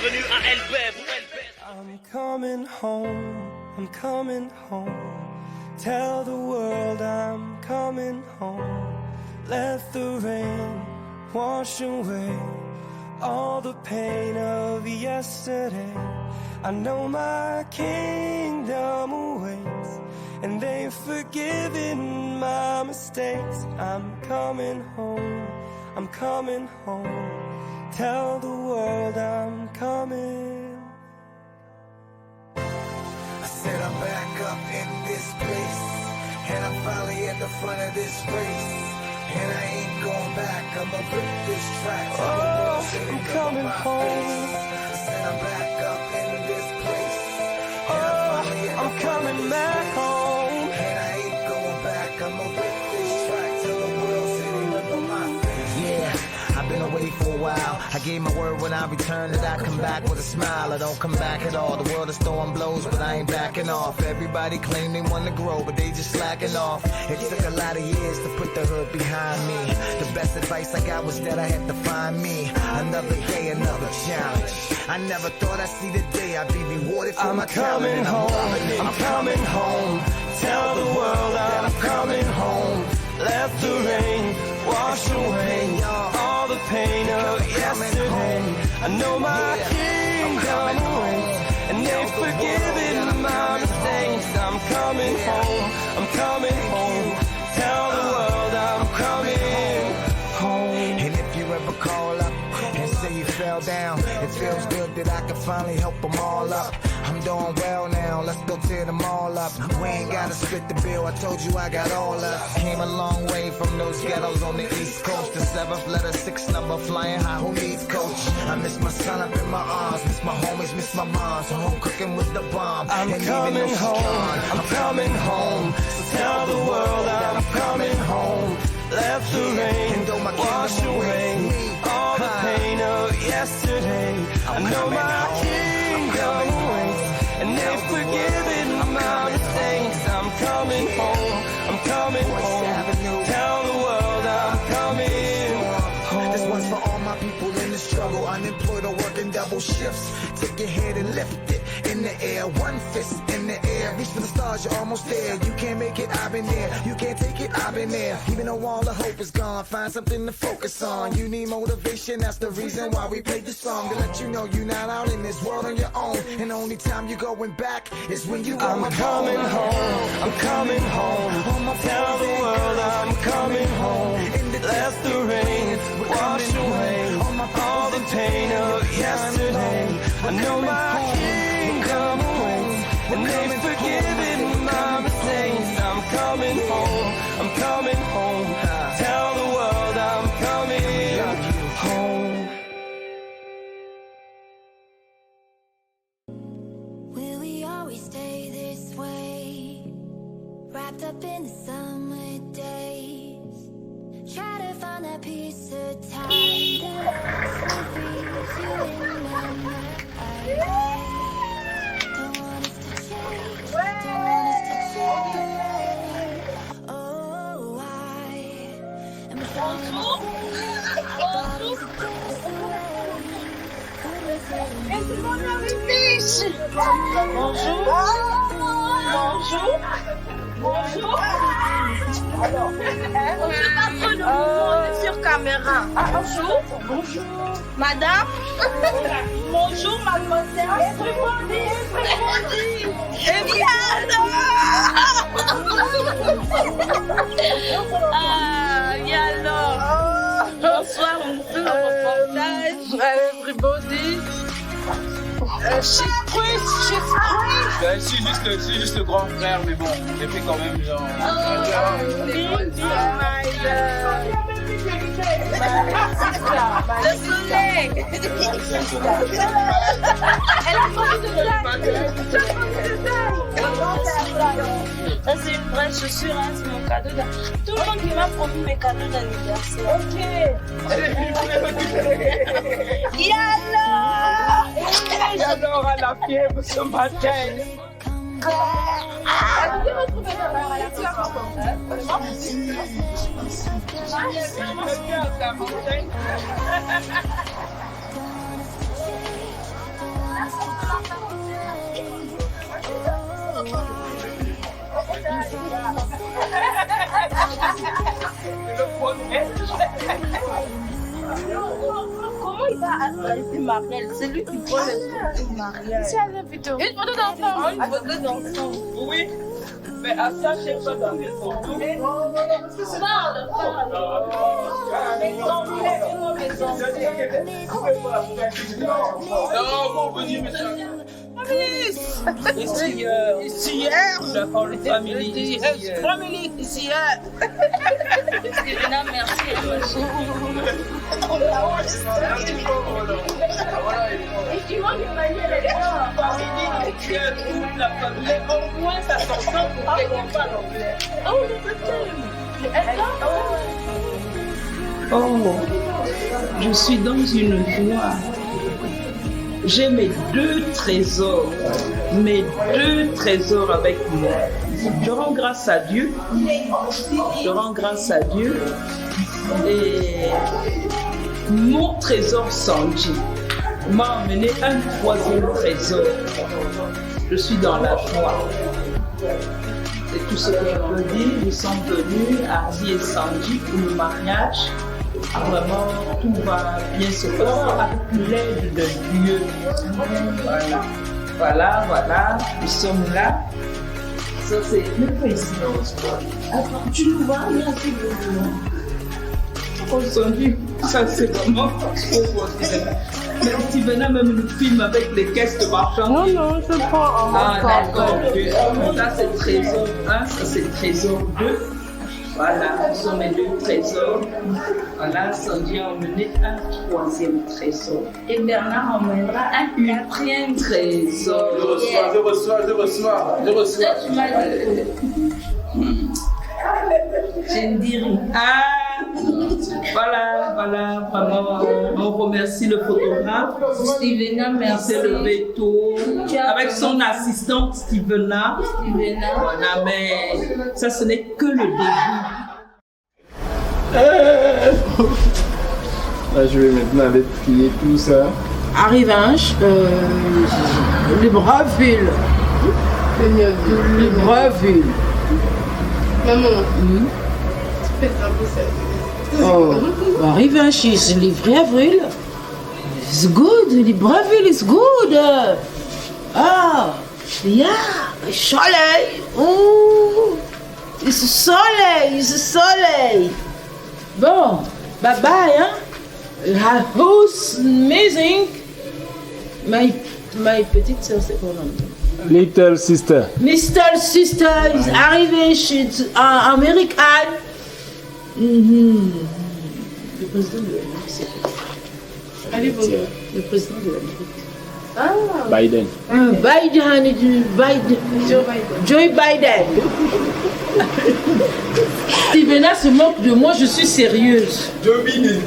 bienvenue à Elbeuf. I'm coming home. Tell the world I'm coming home. Let the rain wash away all the pain of yesterday. I know my kingdom awaits, and they've forgiven my mistakes. I'm coming home. Tell the world I'm coming. I said I'm back up in this place, and I'm finally at the front of this race, and I ain't going back. I'ma rip this track. I'm coming home. I said I'm back up in this place, and I'm finally at the I'm coming back home. and I ain't going back. I'ma rip this track till the world say they remember my face. Yeah, I've been away for a while. I gave my word when I return that I come back with a smile. I don't come back at all. The world is throwing blows, but I ain't backing off. Everybody claim they want to grow, but they just slacking off. It took a lot of years to put the hood behind me. The best advice I got was that I had to find me. Another day, another challenge. I never thought I'd see the day I'd be rewarded for my talent. I'm coming home. Tell the world I'm coming home. Let the rain wash away all the pain of yesterday. I know my kingdom awaits, and they've forgiven my mistakes. I'm coming home. Tell the world I'm coming home. And if you ever call up and say you fell down, it feels good that I can finally help them all up. I'm doing well now, let's go tear them all up. We ain't gotta split the bill, I told you I got all us. Came a long way from those ghettos on the East Coast. The 7th letter, 6th number, flying high, who needs coach? I miss my son up in my arms, miss my homies, miss my mom. So home cooking with the bomb. I'm coming home. So tell the world I'm coming home. Let the rain wash away all the pain of yesterday. I know my kingdom awaits, and they've forgiven my mistakes. I'm coming home. Tell the world I'm coming home. This one's for all my people in the struggle, unemployed or working double shifts. Take your head and lift it in the air, one fist in the air. Reach for the stars, you're almost there. You can't make it, I've been there. You can't take it, I've been there. Even though all the hope is gone, find something to focus on. You need motivation, that's the reason why we played the song. To let you know you're not out in this world on your own, and the only time you're going back is when you I'm coming home. Tell the world I'm coming home. Let the rain wash away all the pain of yesterday. I know my kingdom awaits, and they've forgiven my mistakes. I'm coming home. Tell the world I'm coming home. Will we always stay this way? Wrapped up in the summer days, try to find that piece of time that frees you in my mind. Don't want us to change, don't want us to change. Oh, I am falling asleep. Bodies are passing away. Could we say Bonjour. Bonjour patron, on est sur caméra. Bonjour. Madame. Bonjour mademoiselle. Everybody. Alors. Bonsoir, on fait le reportage. Everybody. She's Chris. Je suis juste le grand frère, mais bon, j'ai fait quand même genre. Le soleil. Elle a pas de ça, c'est une vraie chaussure, hein, c'est mon cadeau. Tout le monde qui m'a promis mes cadeaux d'anniversaire. Ok. J'adore à la fièvre ce matin. Comment il va adresser Marielle? C'est lui qui prend les photos de Marielle. plutôt. Une photo d'enfant. Une photo d'enfant. Oui, mais à ça, je sais pas dans les photos. Parle. Non, bon, venez, monsieur. Ici hier. J'attends le famille ici hier. Famille, ici, hein. Stephena, merci. Et tu vois que Marielle est là. Toute la famille, au moins ça s'entend pour qu'elle n'ait pas l'anglais. Oh, le baptême. Oh, je suis dans une joie. J'ai mes deux trésors avec moi. Je rends grâce à Dieu. Et mon trésor Sanji m'a emmené un troisième trésor. Je suis dans la joie. C'est tout ce que je peux dire. Nous sommes venus, Hardy et Sanji, pour le mariage. Vraiment, tout va bien se passer avec l'aide de Dieu. Voilà, nous sommes là. Ça, c'est le président. Attends, tu nous vois, il y a un truc de Sanji, ça c'est vraiment trop beau. Mais Stephena même le film avec les caisses de marchandises. Non, je prends en Ah d'accord, ça c'est trésor 1, ça c'est trésor 2. Voilà, ce sont mes deux trésors. Voilà, Sandy a emmené un troisième trésor. Et Bernard emmènera un quatrième trésor. Je reçois. Ça, tu m'as dit. Je ne dis rien. Ah, voilà, vraiment, on remercie le photographe. Stephena, merci. C'est le veto avec son assistante Stephena. Voilà, mais ça, ce n'est que le début. Là, je vais maintenant aller plier tout ça. Arrivage, Libreville. Maman. Oh, Arrivage is Libreville. It's good. Libreville is good. Ah, yeah, soleil. Oh, it's soleil. Bon, bye bye, hein. Who's amazing? My petite sœur, c'est quoi nom? Little sister. Mr. Sister is arrivé, she's American. Le président de l'Amérique, c'est quoi? Le président de l'Amérique. Biden. Joe Biden. Stephena se moque de moi, je suis sérieuse. Joe Biden.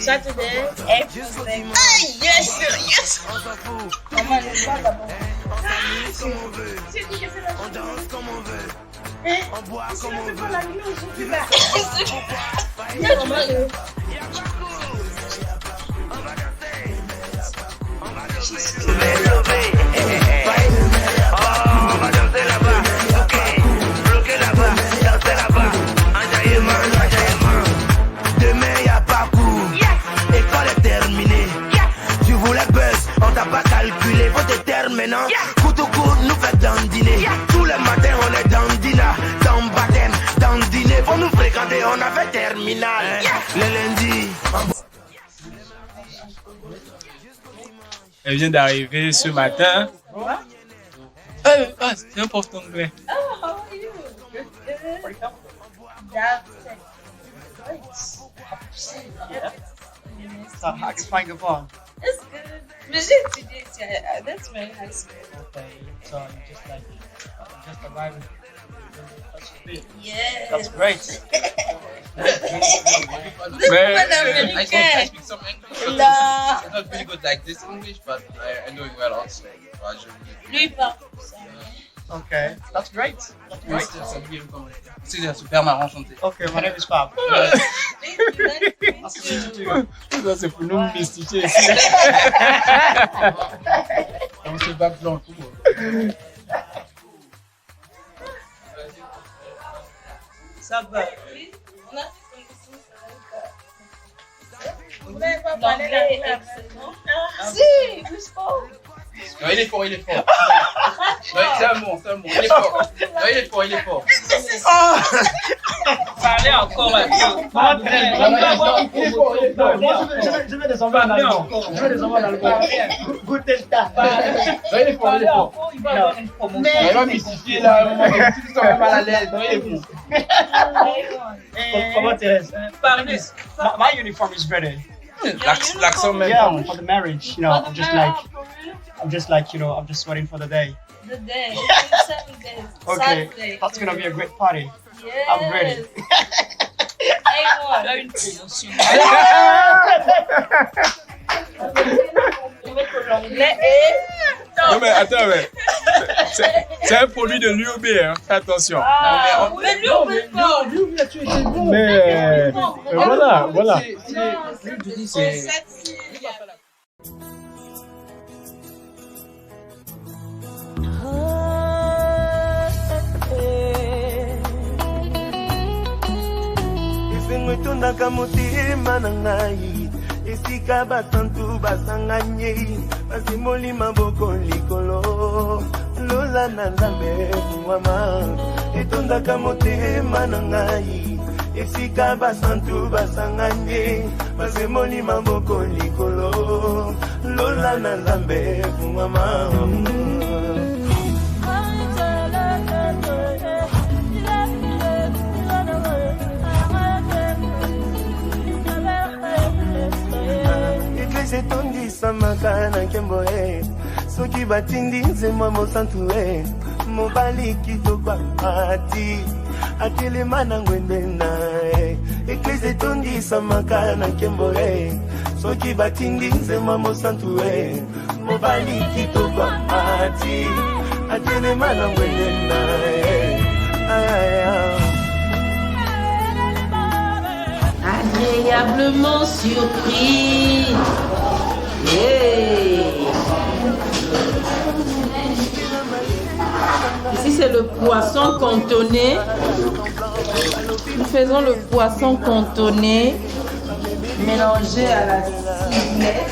Saturday, everything. Yes. Maman, ne pas d'abord. On danse comme on veut. On boit comme on veut. On va danser là-bas. Ok, bloqué là-bas, danser là-bas. Enjaillement. Demain y a pas cours. École est terminée. Tu voulais buzz, on t'a pas calculé. Faut te taire maintenant. Couteau nous fait dandiner. Tous les matins on est dandina. Dans baptême, dandiner. Faut nous fréquenter, on a fait terminal. Le lundi. Elle vient d'arriver ce matin. C'est un poste anglais. Oh, how are you? That's So I can find a phone. It's good. But today, that's very high school. Okay, so you just arriving. Yeah. That's great. I speak some English. But Là. it's not really good like this English, but I'm doing well also. Lui, il parle. Okay, that's great. That's great. C'est super marrant chanter. Okay, my name is Fab. Ça, c'est pour nous mystifier ici. On se bat blanc tout. Ça va. Vous n'avez pas parlé excellent. Si, plus fort. Non, il est fort, il est fort. Non, c'est un mot, il est fort. Non, il est fort. Parlez encore un peu. Je vais des envois en allemand. Je vais des envois en allemand. Guten Tag. Non, il est fort, il est fort. Il va avoir une promotion. Il va mystifier là, ils sont mal à l'aise. Non, il est fort. Comment Thérèse? Parlez. My uniform is ready. L'accent même. Yeah, for the marriage, you know, I'm just like, you know, I'm just waiting for the day. The day. 7 days. Okay, Saturday. that's gonna be a great party. Yes. I'm ready. Hey, Il a what? une promotion. On va pour l'anglais et... Non, mais attends, mais. C'est un produit de l'UOB, hein. Fais attention. Ah, mais lui, on peut pas. Mais voilà, voilà. esengo etondaka motema na ngai esika basantu basanganye basimoli maboko likolo lola na nzambe mama etondaka motema na ngai esika basantu basanganye basimoli maboko likolo lola na nzambe mama. etondisama na nkembo soki batindi nzembo mosantu mobali kitoko ati atelema na ngwende na eklise etondisamaka na nkembo soki batindi nzembo mosantu mobali kitoko ati atelema na ngwende na Agréablement surpris. Yeah. Ici c'est le poisson cantonné. Nous faisons le poisson cantonné mélangé à la ciblette.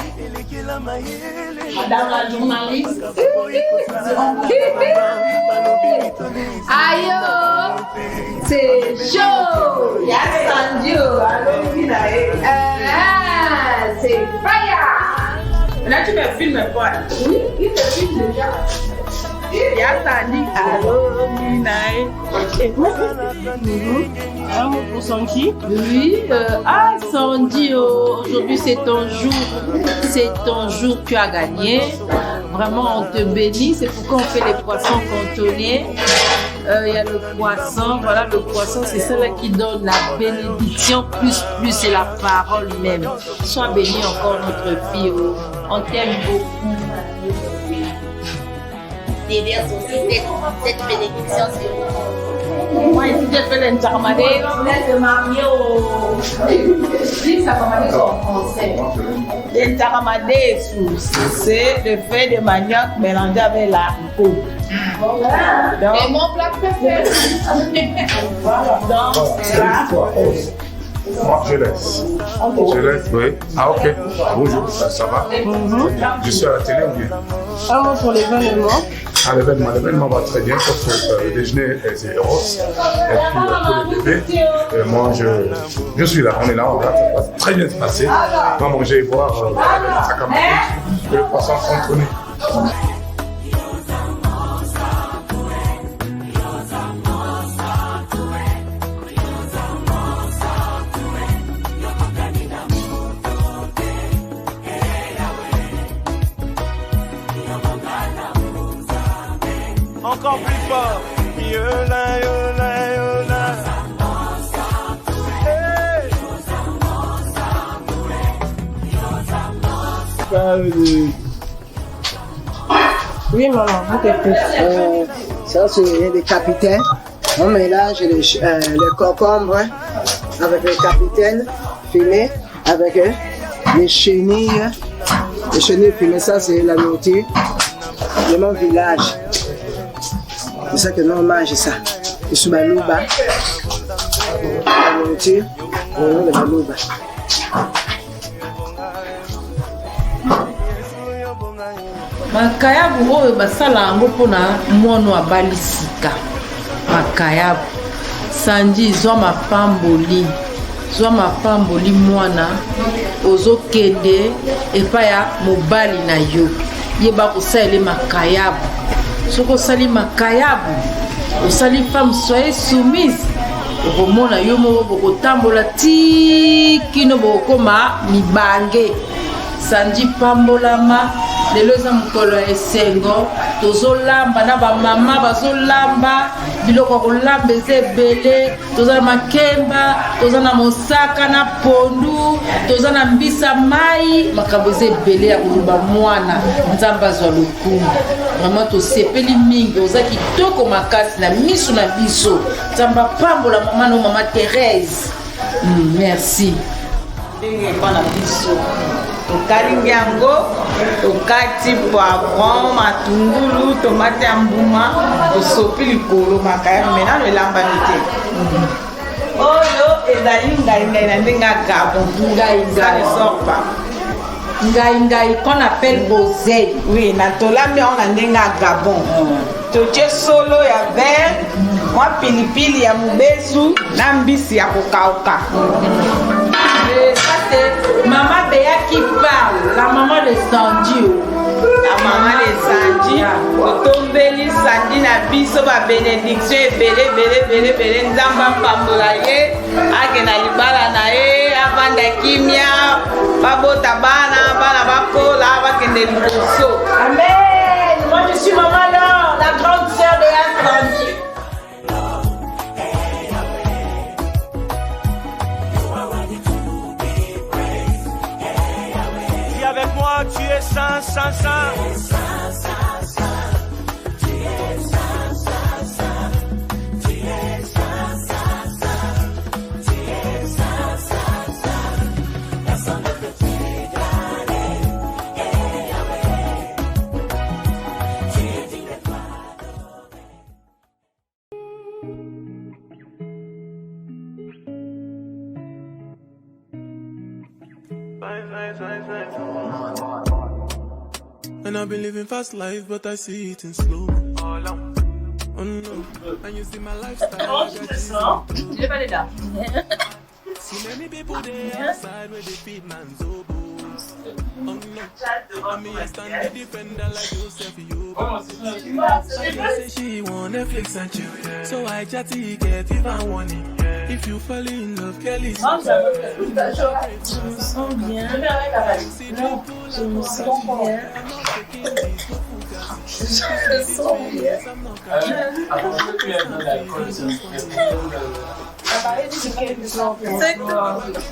Madame la journaliste. Aïe, c'est chaud. Yasandio. C'est fire. Là, tu me filmes pas. Oui, il te filme déjà. Yasandi. Allô, Minae. Pour Sandy? Oui, Sandy, aujourd'hui c'est ton jour, tu as gagné. Vraiment, on te bénit, c'est pourquoi on fait les poissons cantonnés. Il y a le poisson, voilà, le poisson, c'est celle qui donne la bénédiction, plus c'est la parole même. Sois béni encore notre fille, on t'aime beaucoup. Déverse aussi cette bénédiction sur nous. Moi, ici, j'ai fait l'entarmadé. On est marié au. Si ça commence en français. L'entarmadé, c'est le fait de manioc mélangé avec la peau. Voilà. Et mon plat préféré. Donc, c'est là. Moi, je laisse. Oui. Ah, ok. Bonjour, ça va? Je suis à la télé ou bien? Ah, moi, pour l'événement. Ah, l'événement va très bien parce que le déjeuner est rose. Et puis pour les bébés, moi, je suis là. On est là, ça va très bien se passer. On va manger et boire le poisson cantonné. Encore plus fort. Yola, yola, yola. Oui, maman, vous t'écoutez. Ça, c'est des capitaines. On mélange les concombres avec les capitaines fumés, avec les chenilles. Les chenilles fumées, ça, c'est la nourriture de mon village. C'est ça que nous on mange ça. Et sous ma louba, la nourriture, au nom de ma louba. Makayabu oyo basala yango mpona mwana abali sika. Makayabu sanji zwa mapamboli mwana ozokende epai ya mobali na yo yeba kosalela makayabu. Soki osali makayabu osali femme soyez soumise okomona yo moko bokotambola ti kino bokokoma mibange. Sanji pambolama lelo eza mokolo ya esengo tozolamba na bamama bazolamba biloko ya kolamba eza ebele. Toza na makemba, toza na mosaka na pondu, toza na mbisa mai, makambo eza ebele ya koluba mwana nzambe azwa lokumu. Mama tosepeli mingi oza kitoko makasi na miso na biso. Nzambe apambola mama no mama Thérèse. Merci. Pana biso tokalingi yango tokati poivron matungulu tomate ya mbuma tosopi likolo makaya menano elambami te oyo ezali ngai na ndenge ya gabon ça ne sort pas ngai qu'on appelle oseille. Oui, na tolami on a ndenge ya gabon totie solo ya vert mwa pilipili ya mubesu na mbisi ya kokauka. Ça c'est maman Béa qui parle, la maman de Sanji. La maman de Sanji, otombeli Sanji na biso ba bénédiction ebele nzamba pambola ye ake na libala na ye avanda kimia babota bana bakola bakende liboso. Amen. Moi je suis maman là, la grande sœur de Sanji. Avec moi, tu es saint. And I've been living fast life, but I see it in slow. Oh no. And you see my lifestyle. Tu l'es pas là. See many people there outside where they feed man's obos. Oh no. And me I stand the defender like Joseph Yobo. Say she want Netflix and chill, so I chatty get even warning. If you fall in love, Kelly. Je me sens bien. Non, je me sens bien. Je me sens bien.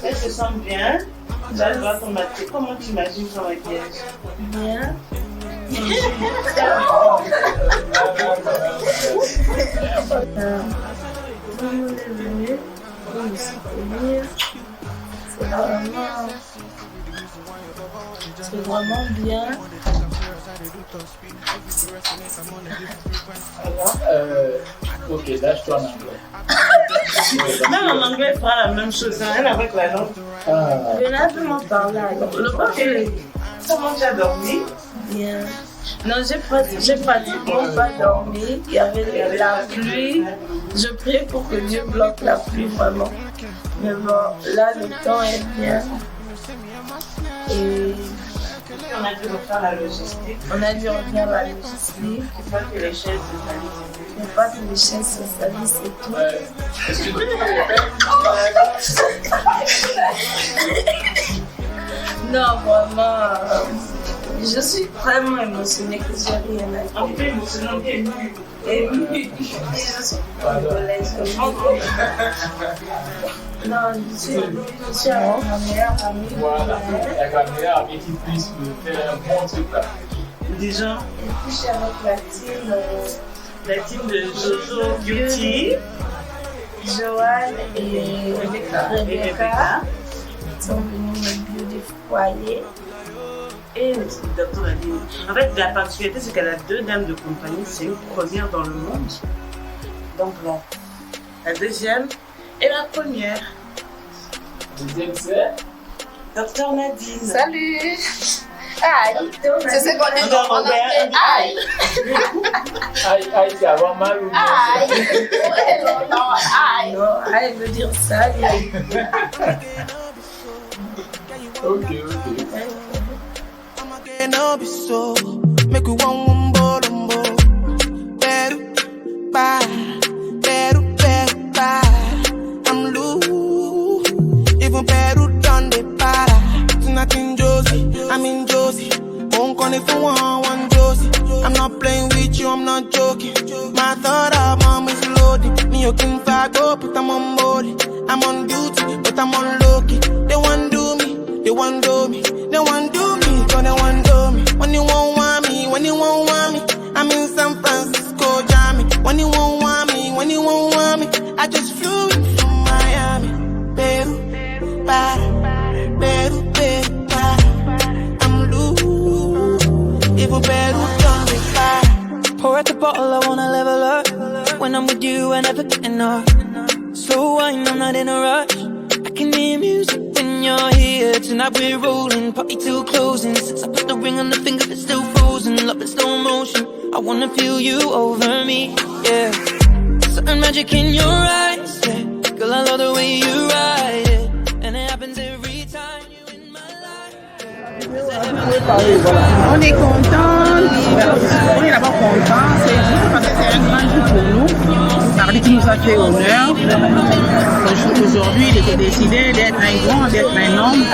Elle se sent bien. J'adore ton maquillage. Comment tu imagines ton maquillage? Bien. Tout le monde est venu. On me soutenir. C'est vraiment bien. Ok, lâche-toi en anglais. Même en anglais, elle fera la même chose, rien avec la langue. Je n'ai pas m'en parler alors. Le prof, comment tu as dormi? Bien. Non, j'ai pratiquement pas dormi. Il y avait la pluie. Je prie pour que Dieu bloque la pluie vraiment. Mais bon, là, le temps est bien. Et on a dû refaire la logistique. Il faut pas que les chaises se salissent. Il faut pas que les chaises se salissent et tout. Est-ce que non, vraiment, je suis vraiment émotionnée que j'ai rien à dire. Un peu émotionnée, émue. Je suis pas au collège. Non, je suis avec ma meilleure amie. Voilà, avec la meilleure amie qui puisse me faire un bon truc là. Déjà. Et puis je suis avec la team de Jojo Beauty, Joanne et Rebecca. Ils sont venus me beautifier. Et le docteur Aline. En fait, la particularité, c'est qu'elle a 2 dames de compagnie. C'est une première dans le monde. Donc là, la deuxième et la première. Deuxième, c'est Docteur Nadine. Salut. Aïe. C'est ce qu'on dit en anglais. Aïe. Aïe, c'est avoir mal ou bien? Aïe. Non, aïe. Non, aïe veut dire ça. Ok. No be so, make we one bolombo. Better bye, I'm loose. Even better done the para. Tonight in Josie, I'm in Josie. Won't call it for one Josie. I'm not playing with you, I'm not joking. My thought of mom is loading. Me, you can fag up, but I'm on board. I'm on duty, but I'm on low key. They want do me, they want do me, they want do me, cause they want do me. When you won't want me, when you won't want me, I'm in San Francisco, Jammy. When you won't want me, when you won't want me, I just flew in from Miami. Peru, I'm loose. Even Peru done me fire. Pour out the bottle, I wanna level up. When I'm with you, I never get enough. Slow wine, I'm not in a rush. I can hear music when you're here. Tonight we're rolling, party till closing. Since I put the ring on the finger, it's still frozen. Love in slow motion, I wanna feel you over me, yeah. Certain magic in your eyes, yeah. Girl, I love the way you ride it. And it happens every time you're in my life. On est content, on est d'abord content, c'est juste parce que c'est un grand jour pour nous. Mardi qui nous a fait honneur. Aujourd'hui, il était décidé d'être un grand, d'être un homme.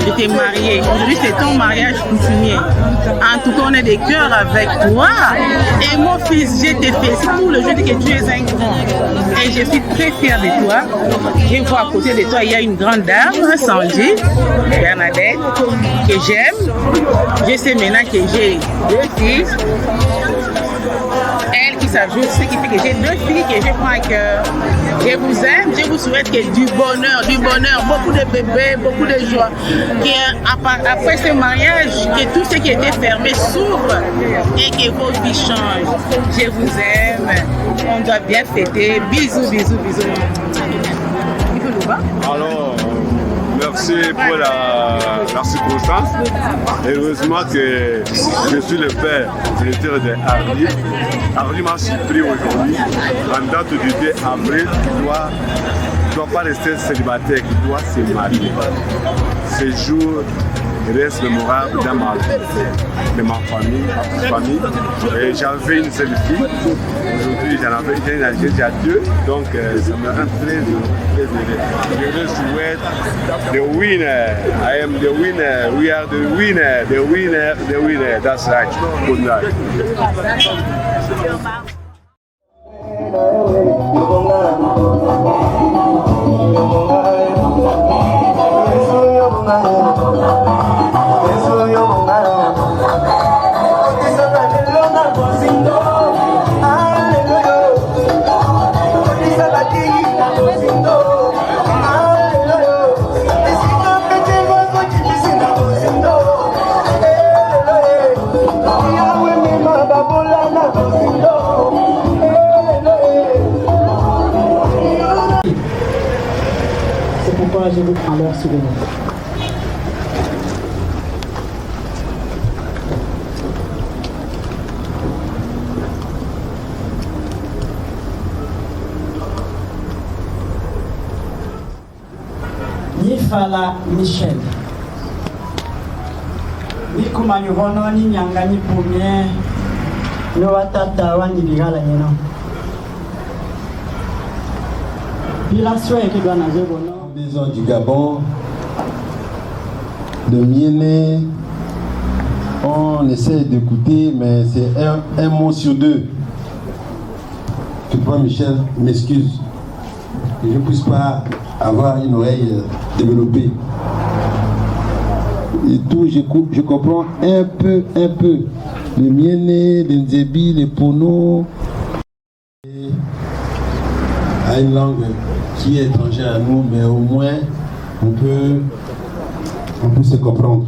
Il était marié. Aujourd'hui, c'est ton mariage coutumier. En tout cas, on est des cœurs avec toi. Et mon fils, je te félicite pour le jeu que tu es un grand. Et je suis très fière de toi. Je vois à côté de toi, il y a une grande dame, Sandy, Bernadette, que j'aime. Je sais maintenant que j'ai 2 filles. Elle qui s'ajoute, ce qui fait que j'ai 2 filles que je prends à cœur. Je vous aime, je vous souhaite que du bonheur, beaucoup de bébés, beaucoup de joie. Après ce mariage, que tout ce qui était fermé s'ouvre et que vos vies changent. Je vous aime, on doit bien fêter. Bisous. Alors, merci pour la circonstance. Heureusement que je suis le père directeur de Hardy. Hardy m'a surpris aujourd'hui. En date du 2 avril, tu ne dois pas rester célibataire, tu dois se marier. Ce jour reste mémorable dans ma vie, de ma famille. Et j'avais une seule fille. Aujourd'hui, j'en avais déjà 2. Donc, ça me rend très heureux. Je le souhaite. The winner. I am the winner. We are the winner. The winner. That's right. Good night. C'est pourquoi je vous prends leur souvenir. Nifala Michel. Nikumanyi vono ni nyanga ni pumie. No watata wani bigala yeno. Maison du Gabon, de Miéné, on essaie d'écouter, mais c'est un mot sur 2. Toutefois, Michel m'excuse que je ne puisse pas avoir une oreille développée. Et tout, je comprends un peu. Le mienné, le nzebi, le pono. À une langue qui est étrangère à nous, mais au moins on peut se comprendre.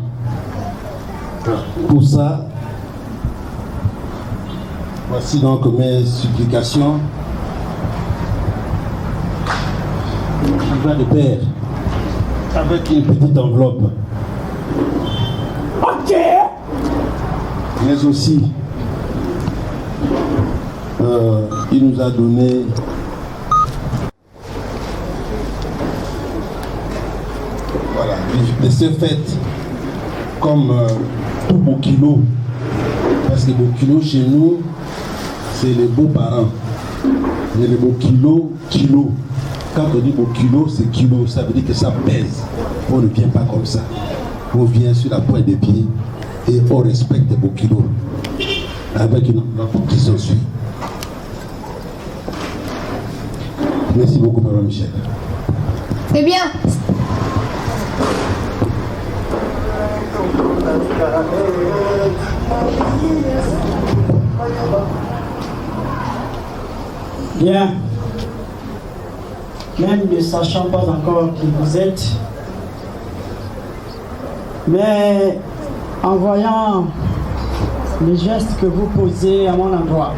Pour ça, voici donc mes supplications. Je vais de pair avec une petite enveloppe. Ok. Mais aussi, il nous a donné de ce fait, comme tout Bokilo, parce que Bokilo chez nous, c'est les beaux-parents. Mais les Bokilo, kilo. Quand on dit Bokilo, c'est kilo, ça veut dire que ça pèse. On ne vient pas comme ça. On vient sur la pointe des pieds et on respecte Bokilo. Avec une enveloppe qui s'ensuit. Merci beaucoup, Papa Michel. C'est bien. Bien. Même ne sachant pas encore qui vous êtes, mais en voyant les gestes que vous posez à mon endroit,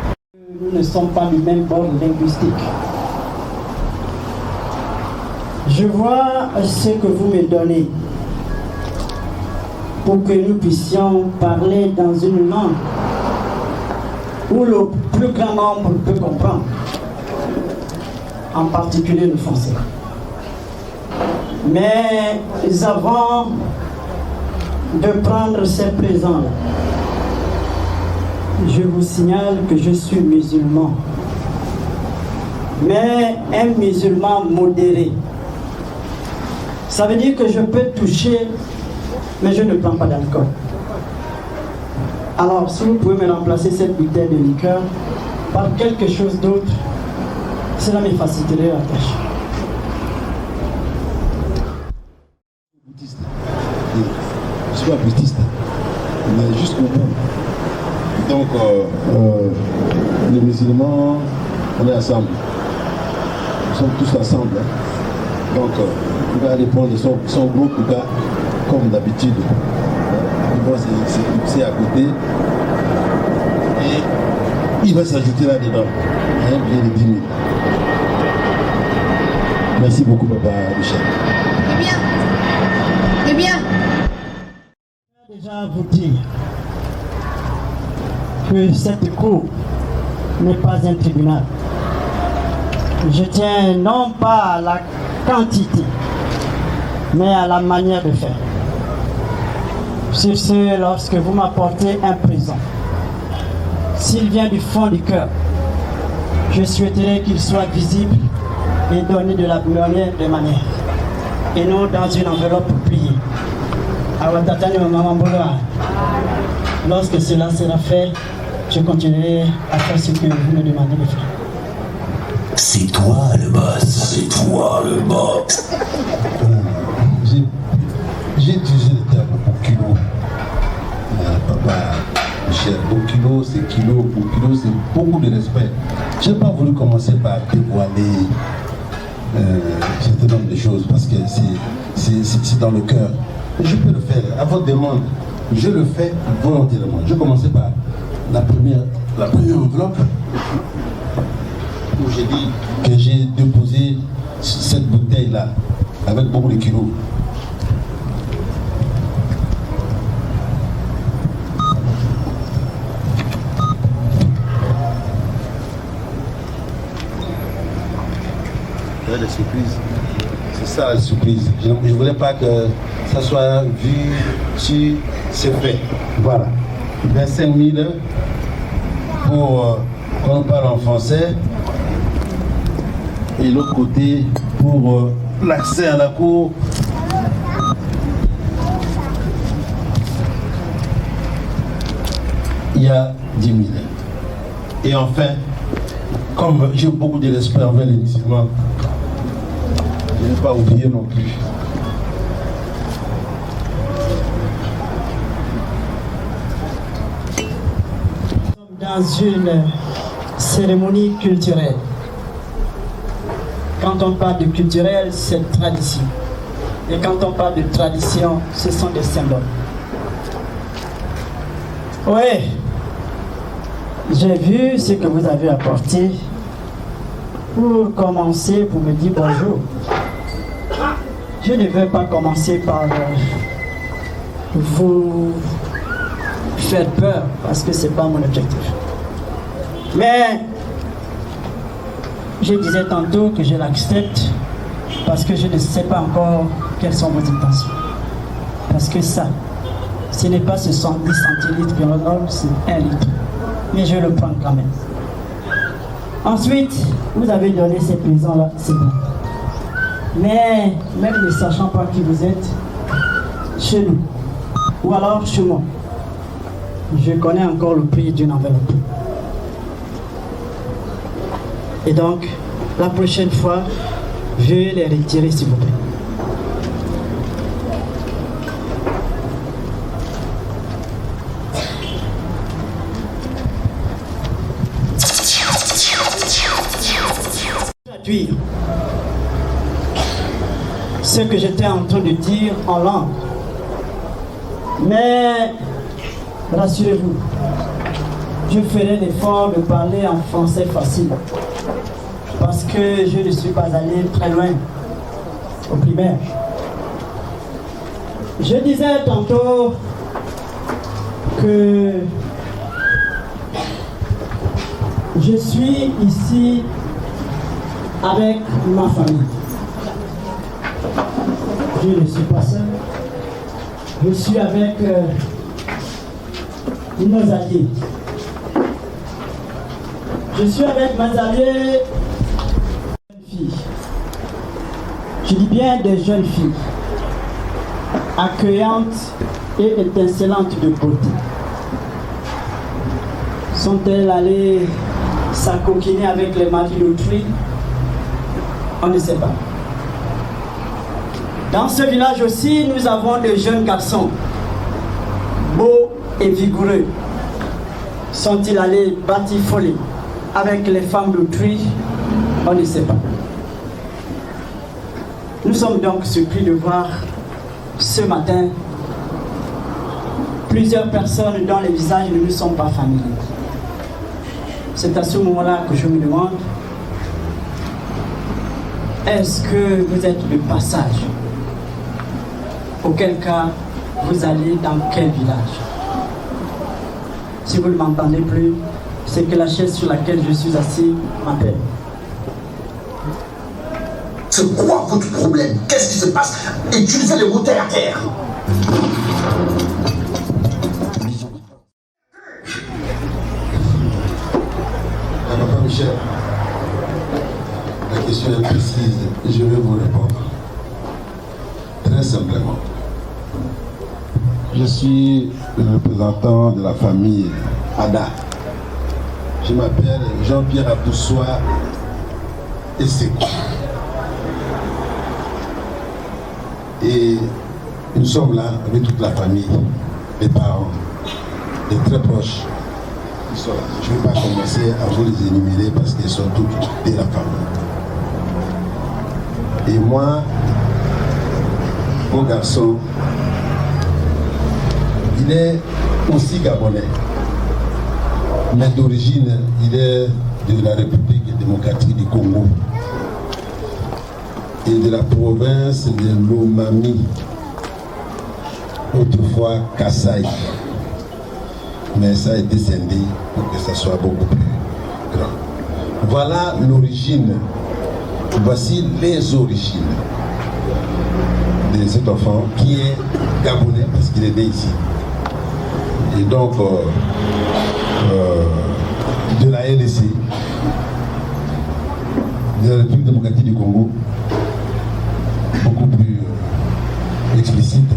nous ne sommes pas du même bord linguistique. Je vois ce que vous me donnez pour que nous puissions parler dans une langue où le plus grand nombre peut comprendre, en particulier le français. Mais avant de prendre ces présents-là, je vous signale que je suis musulman, mais un musulman modéré. Ça veut dire que je peux toucher, mais je ne prends pas d'alcool. Alors, si vous pouvez me remplacer cette bouteille de liqueur par quelque chose d'autre, cela me faciliterait la tâche. Je ne suis pas bouddhiste, mais jusqu'au bout. Donc, les musulmans, on est ensemble. Nous sommes tous ensemble. Hein. Donc, on va aller prendre son gros coupa, comme d'habitude. Il va se à côté. Et il va s'ajouter là-dedans. Hein, bien les 10 000. Merci beaucoup, Papa Michel. C'est bien. C'est bien. Je vais déjà vous dire que cette cour n'est pas un tribunal. Je tiens non pas à la quantité, mais à la manière de faire. Sur ce, lorsque vous m'apportez un présent, s'il vient du fond du cœur, je souhaiterais qu'il soit visible et donné de la meilleure des manières, et non dans une enveloppe pliée. Lorsque cela sera fait, je continuerai à faire ce que vous me demandez de faire. C'est toi le boss, c'est toi le boss. J'ai utilisé le terme Bokilo. Papa Michel, Bokilo c'est kilo, Bokilo c'est beaucoup de respect. Je n'ai pas voulu commencer par dévoiler un certain nombre de choses parce que c'est dans le cœur. Je peux le faire à votre demande. Je le fais volontairement. Je commençais par la première enveloppe où j'ai dit que j'ai déposé cette bouteille-là avec beaucoup de kilos. La surprise. C'est ça la surprise. Je ne voulais pas que ça soit vu si c'est fait. Voilà. 25 000 pour qu'on parle en français. Et l'autre côté pour l'accès à la cour. Il y a 10 000. Et enfin, comme j'ai beaucoup de respect envers les musulmans, je ne ne pas oublier non plus. Dans une cérémonie culturelle. Quand on parle de culturel, c'est tradition. Et quand on parle de tradition, ce sont des symboles. Oui, j'ai vu ce que vous avez apporté. Pour commencer, pour me dire bonjour. Je ne vais pas commencer par vous faire peur, parce que ce n'est pas mon objectif. Mais je disais tantôt que je l'accepte parce que je ne sais pas encore quelles sont vos intentions. Parce que ça, ce n'est pas ce 110 centilitres que l'on donne, c'est 1 litre. Mais je le prends quand même. Ensuite, vous avez donné ces présents-là, c'est bon. Mais même ne sachant pas qui vous êtes, chez nous, ou alors chez moi, je connais encore le prix d'une enveloppe. Et donc, la prochaine fois, je vais les retirer, s'il vous plaît. Traduire ce que j'étais en train de dire en langue. Mais rassurez-vous, je ferai l'effort de parler en français facile. Parce que je ne suis pas allé très loin au primaire. Je disais tantôt que je suis ici avec ma famille. Je ne suis pas seul. Je suis avec nos alliés. Je suis avec mes alliés. Je dis bien des jeunes filles, accueillantes et étincelantes de beauté. Sont-elles allées s'acoquiner avec les maris d'autrui? On ne sait pas. Dans ce village aussi, nous avons des jeunes garçons, beaux et vigoureux. Sont-ils allés batifoler avec les femmes d'autrui? On ne sait pas. Nous sommes donc surpris de voir ce matin plusieurs personnes dont les visages ne nous sont pas familiers. C'est à ce moment-là que je me demande, est-ce que vous êtes de passage? Auquel cas, vous allez dans quel village? Si vous ne m'entendez plus, c'est que la chaise sur laquelle je suis assis m'appelle. C'est quoi votre problème? Qu'est-ce qui se passe? Utilisez les mots terre à terre. Papa Michel, la question est précise et je vais vous répondre. Très simplement. Je suis le représentant de la famille Ada. Je m'appelle Jean-Pierre Abdoussoa Esseko. Et nous sommes là avec toute la famille, les parents, les très proches. Ils sont là. Je ne vais pas commencer à vous les énumérer parce qu'ils sont tous de la famille. Et moi, mon garçon, il est aussi gabonais. Mais d'origine, il est de la République démocratique du Congo et de la province de Lomami, autrefois Kassai. Mais ça a été scindé pour que ça soit beaucoup plus grand. Voilà l'origine. Voici les origines de cet enfant qui est gabonais parce qu'il est né ici. Et donc, de la LDC, de la République démocratique du Congo, beaucoup plus explicite.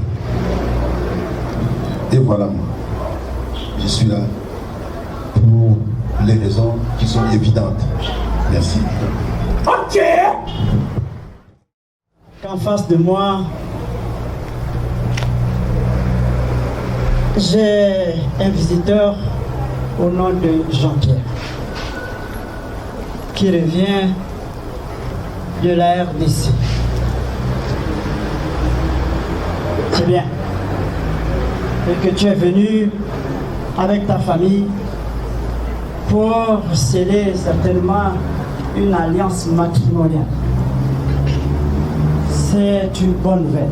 Et voilà moi. Je suis là pour les raisons qui sont évidentes. Merci. Ok. qu'en face de moi, j'ai un visiteur au nom de Jean-Pierre, qui revient de la RDC. C'est bien. Et que tu es venu avec ta famille pour sceller certainement une alliance matrimoniale. C'est une bonne nouvelle.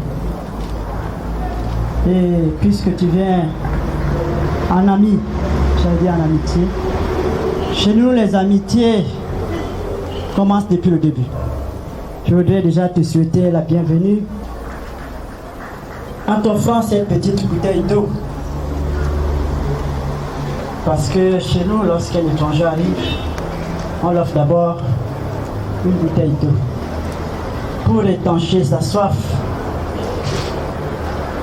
Et puisque tu viens en ami, j'allais dire en amitié, chez nous les amitiés commencent depuis le début. Je voudrais déjà te souhaiter la bienvenue en t'offrant cette petite bouteille d'eau. Parce que chez nous, lorsqu'un étranger arrive, on l'offre d'abord une bouteille d'eau pour étancher sa soif.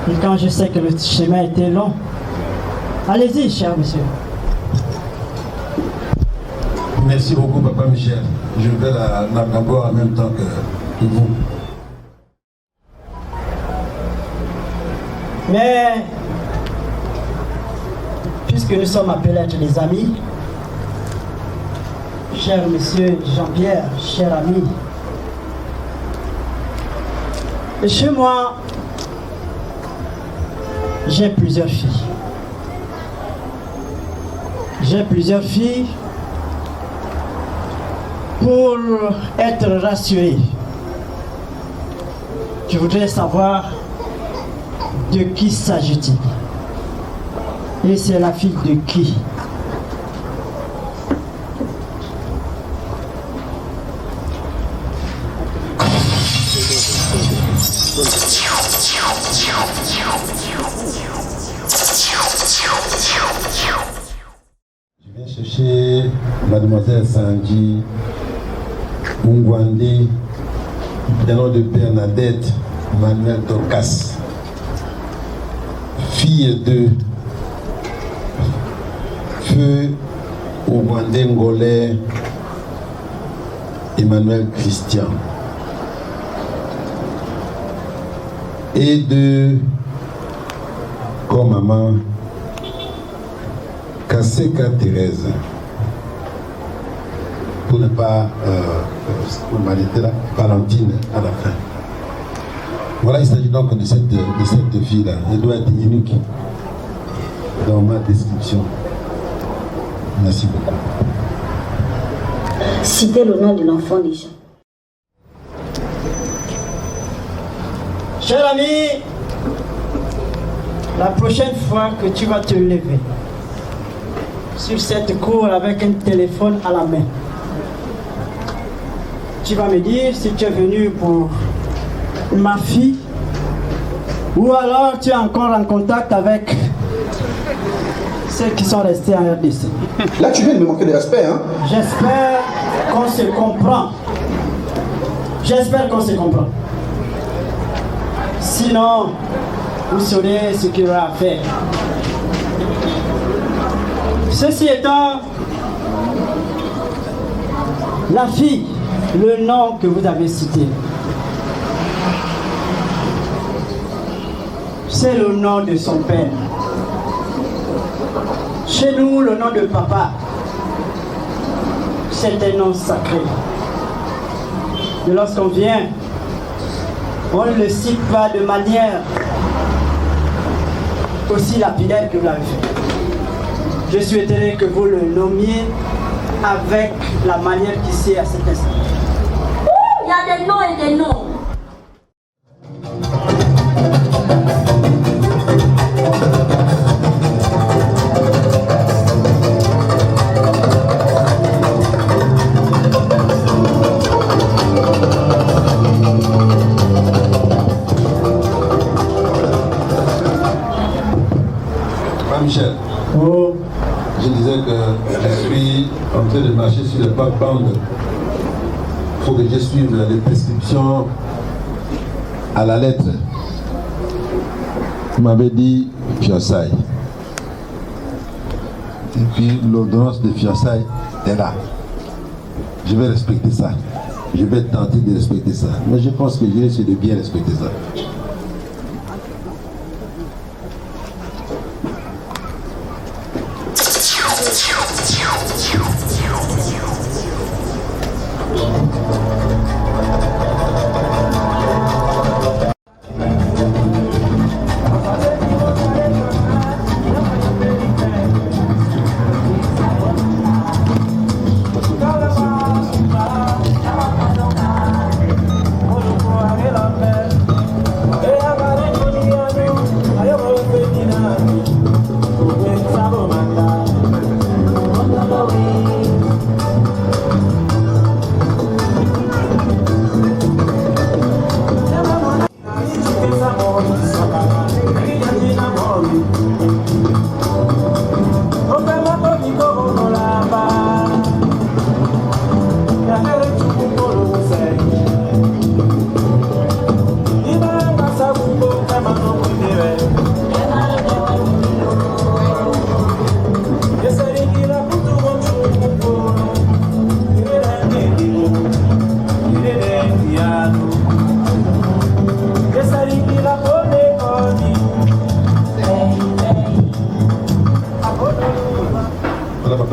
Et quand je sais que le chemin était long, allez-y, cher monsieur. Merci beaucoup, Papa Michel. Je vais la boire en même temps que vous. Mais, puisque nous sommes appelés à être des amis, cher monsieur Jean-Pierre, cher ami, chez moi, j'ai plusieurs filles. J'ai plusieurs filles pour être rassuré. Je voudrais savoir de qui s'agit-il. Et c'est la fille de qui? Je viens chercher Mademoiselle Sanji Mungwandi, prénom de Bernadette Manuel Dorcas, fille de Feu Ougwandé Ngolais Emmanuel Christian et de comme maman Kaseka Thérèse, pour ne pas m'arrêter là, Valentine à la fin. Voilà, il s'agit donc de cette fille-là. Elle doit être unique dans ma description. Merci beaucoup. Citez le nom de l'enfant déjà. Cher ami, la prochaine fois que tu vas te lever sur cette cour avec un téléphone à la main, tu vas me dire si tu es venu pour ma fille ou alors tu es encore en contact avec ceux qui sont restés en RDC. Là, tu viens de me manquer de respect, hein? J'espère qu'on se comprend. J'espère qu'on se comprend. Sinon, vous saurez ce qu'il y aura à faire. Ceci étant, la fille, le nom que vous avez cité, c'est le nom de son père. Chez nous, le nom de papa, c'est un nom sacré. Et lorsqu'on vient, on ne le cite pas de manière aussi lapidaire que vous l'avez fait. Je souhaiterais que vous le nommiez avec la manière qui sied à cet instant. Il y a des noms et des noms. Michel, je disais que je suis en train de marcher sur le background. Il faut que je suive les prescriptions à la lettre. Vous m'avez dit fiançailles. Et puis l'ordonnance de fiançailles est là. Je vais respecter ça. je vais tenter de respecter ça. Mais je pense que je vais essayer de bien respecter ça.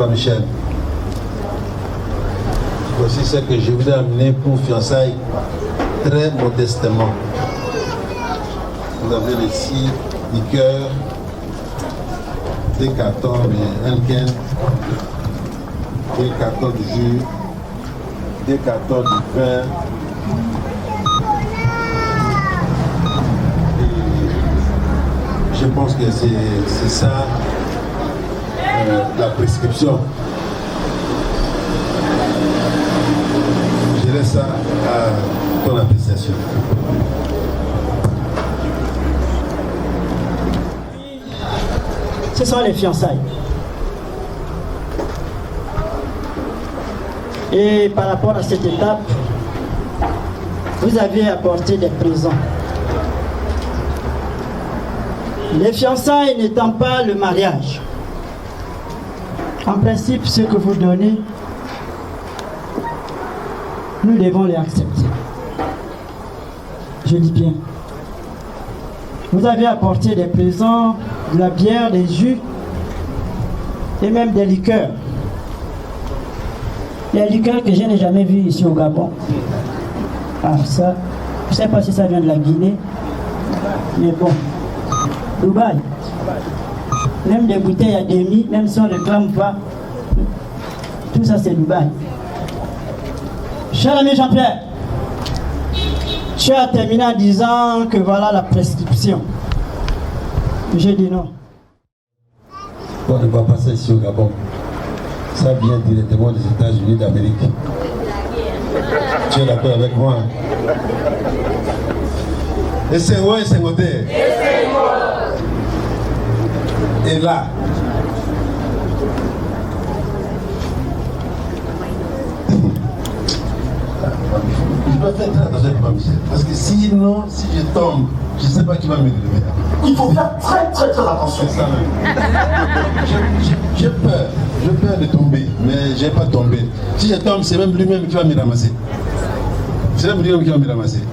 Michel, voici ce que je vous ai amené pour fiançailles très modestement. Vous avez les 6 liqueurs, des cartons de Henken, des cartons de jus, des cartons de vin. Et je pense que c'est ça. La prescription. Je laisse ça à ton appréciation. Ce sont les fiançailles. Et par rapport à cette étape, vous avez apporté des présents. Les fiançailles n'étant pas le mariage. En principe, ce que vous donnez, nous devons les accepter. Je dis bien. Vous avez apporté des présents, de la bière, des jus et même des liqueurs. Les liqueurs que je n'ai jamais vues ici au Gabon. Ah ça, je ne sais pas si ça vient de la Guinée, mais bon, Dubaï. Même des bouteilles à demi, même si on ne réclame pas, tout ça c'est Dubaï. Cher ami Jean-Pierre, tu as terminé en disant que voilà la prescription. J'ai dit non. On ne va pas ça ici au Gabon. Ça vient directement des États-Unis d'Amérique. Tu es d'accord avec moi? Et c'est où et c'est côté? Et là, je dois faire très attention avec ma Michel. Parce que sinon, si je tombe, je ne sais pas qui va me lever. Il faut faire très attention. C'est ça même. J'ai peur de tomber, mais je n'ai pas tombé. Si je tombe, c'est même lui-même qui va me ramasser. C'est même lui-même qui va me ramasser.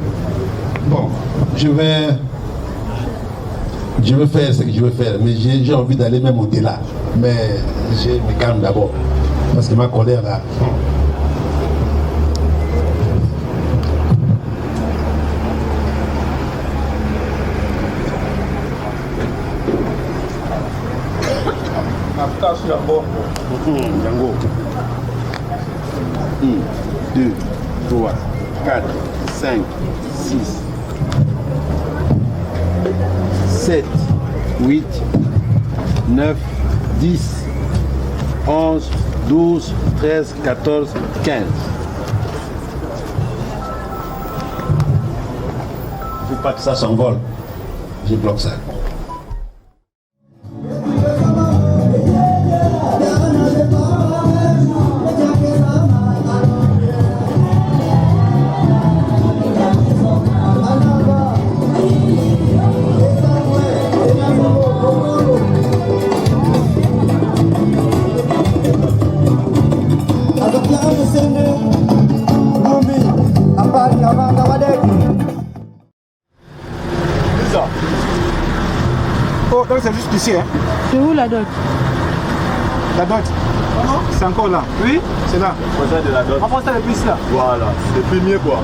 Bon, je vais faire ce que je veux faire, mais j'ai envie d'aller même au-delà. Mais je me calme d'abord, parce que ma colère là... Django. 1, 2, 3, 4, 5, 6, 7, 8, 9, 10, 11, 12, 13, 14, 15. Il ne faut pas que ça s'envole. Je bloque ça. Avec la Oh, donc c'est juste ici, hein? C'est où la dot? La dot? C'est encore là. Oui, c'est là. Prochain de la dot. On prend ça depuis là. Voilà, c'est plus mieux quoi.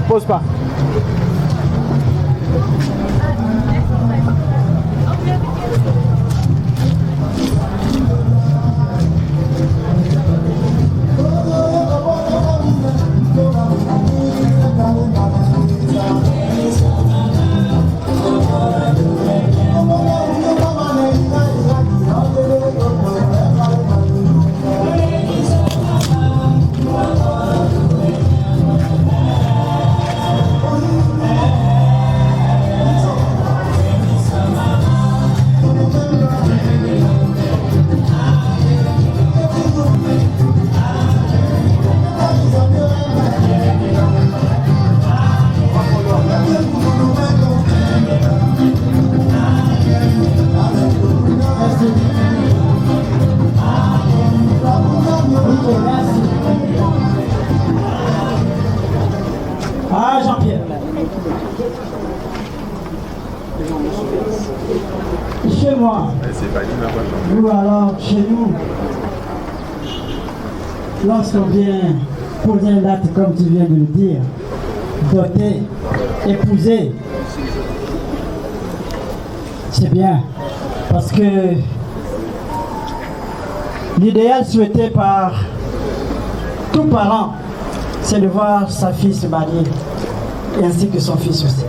Pose pas. Ah, Jean-Pierre. Chez moi, ou alors chez nous, lorsqu'on vient poser un acte comme tu viens de le dire, doter, épouser, c'est bien. Parce que l'idéal souhaité par tout parent, c'est de voir sa fille se marier, et ainsi que son fils aussi.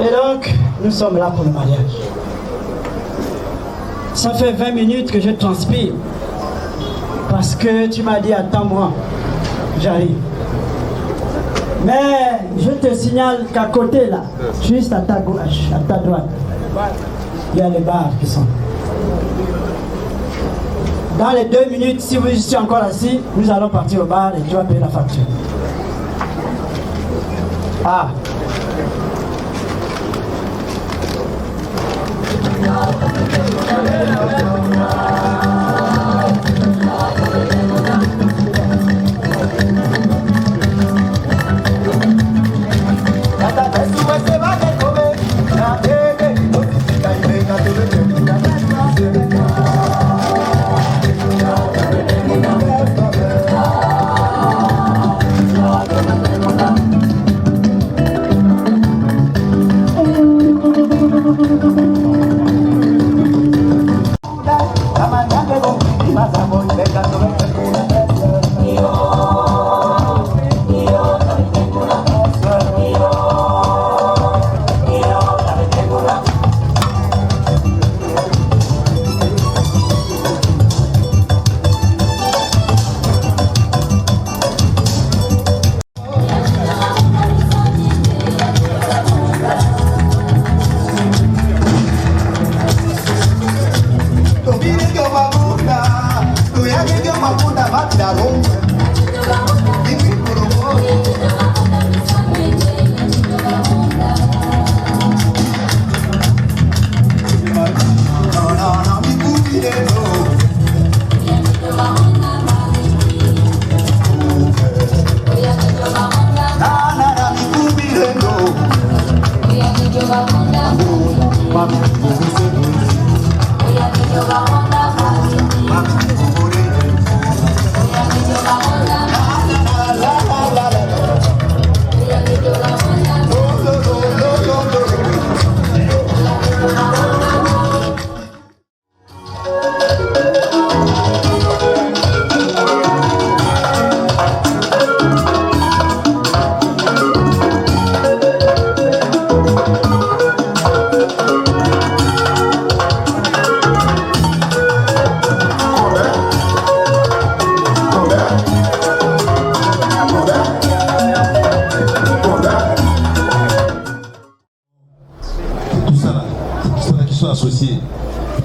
Et donc, nous sommes là pour le mariage. Ça fait 20 minutes que je transpire, parce que tu m'as dit attends-moi, j'arrive. Mais je te signale qu'à côté là, juste à ta gauche, à ta droite, il y a les bars qui sont. Dans les 2 minutes, si je suis encore assis, nous allons partir au bar et tu vas payer la facture. Ah.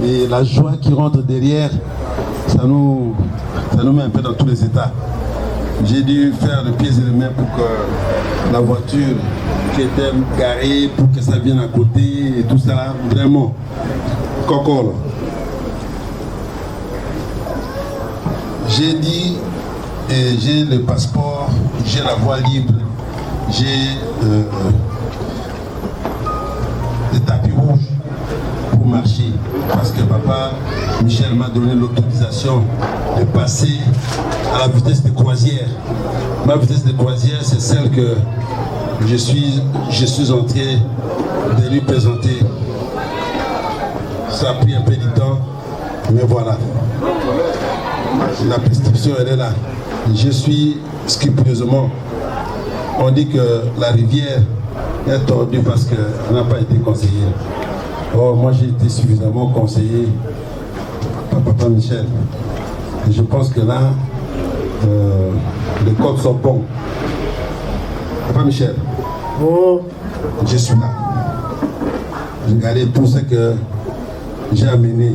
Et la joie qui rentre derrière, ça nous met un peu dans tous les états. J'ai dû faire le pied et les mains pour que la voiture qui était garée, pour que ça vienne à côté et tout ça, vraiment. Coco. J'ai dit, j'ai le passeport, j'ai la voie libre, j'ai le tapis rouge pour marcher. Parce que papa Michel m'a donné l'autorisation de passer à la vitesse de croisière. Ma vitesse de croisière, c'est celle que je suis en train de lui présenter. Ça a pris un peu de temps, mais voilà. La prescription, elle est là. Je suis scrupuleusement. On dit que la rivière est tordue parce qu'elle n'a pas été conseillée. Or, moi, j'ai été suffisamment conseillé par papa Michel. Et je pense que là, les codes sont bons. Papa Michel, je suis là. J'ai regardé tout ce que j'ai amené.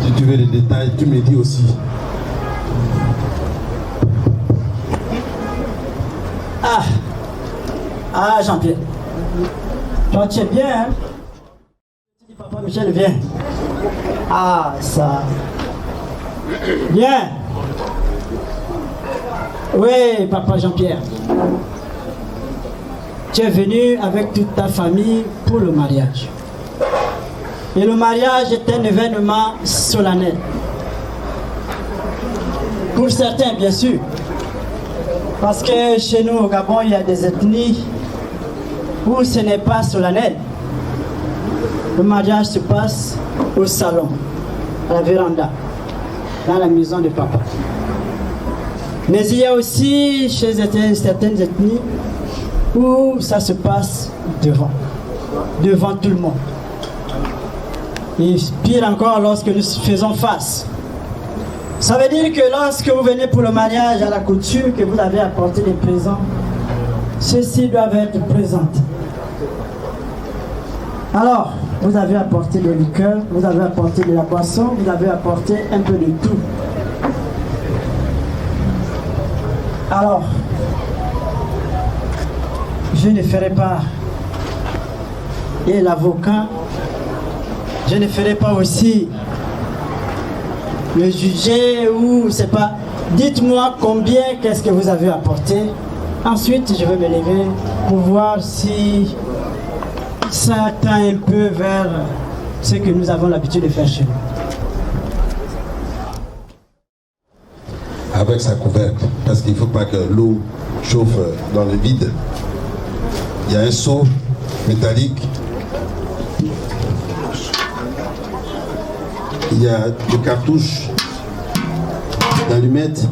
Si tu veux les détails, tu me dis aussi. Ah, Jean-Pierre. Toi, tu es bien, hein? Tu dis, papa Michel, viens. Ah, ça. Viens. Oui, papa Jean-Pierre. Tu es venu avec toute ta famille pour le mariage. Et le mariage est un événement solennel. Pour certains, bien sûr. Parce que chez nous, au Gabon, il y a des ethnies où ce n'est pas solennel. Le mariage se passe au salon, à la véranda, dans la maison de papa. Mais il y a aussi chez certaines ethnies où ça se passe devant tout le monde. Et pire encore lorsque nous faisons face. Ça veut dire que lorsque vous venez pour le mariage à la couture, que vous avez apporté des présents, ceux-ci doivent être présentés. Alors, vous avez apporté des liqueurs, vous avez apporté de la boisson, vous avez apporté un peu de tout. Alors, je ne ferai pas, et l'avocat, je ne ferai pas aussi le juger ou c'est pas. Dites-moi combien, qu'est-ce que vous avez apporté. Ensuite, je vais me lever pour voir si ça tend un peu vers ce que nous avons l'habitude de faire chez nous. Avec sa couvercle, parce qu'il ne faut pas que l'eau chauffe dans le vide. Il y a un seau métallique. Il y a des cartouches d'allumettes.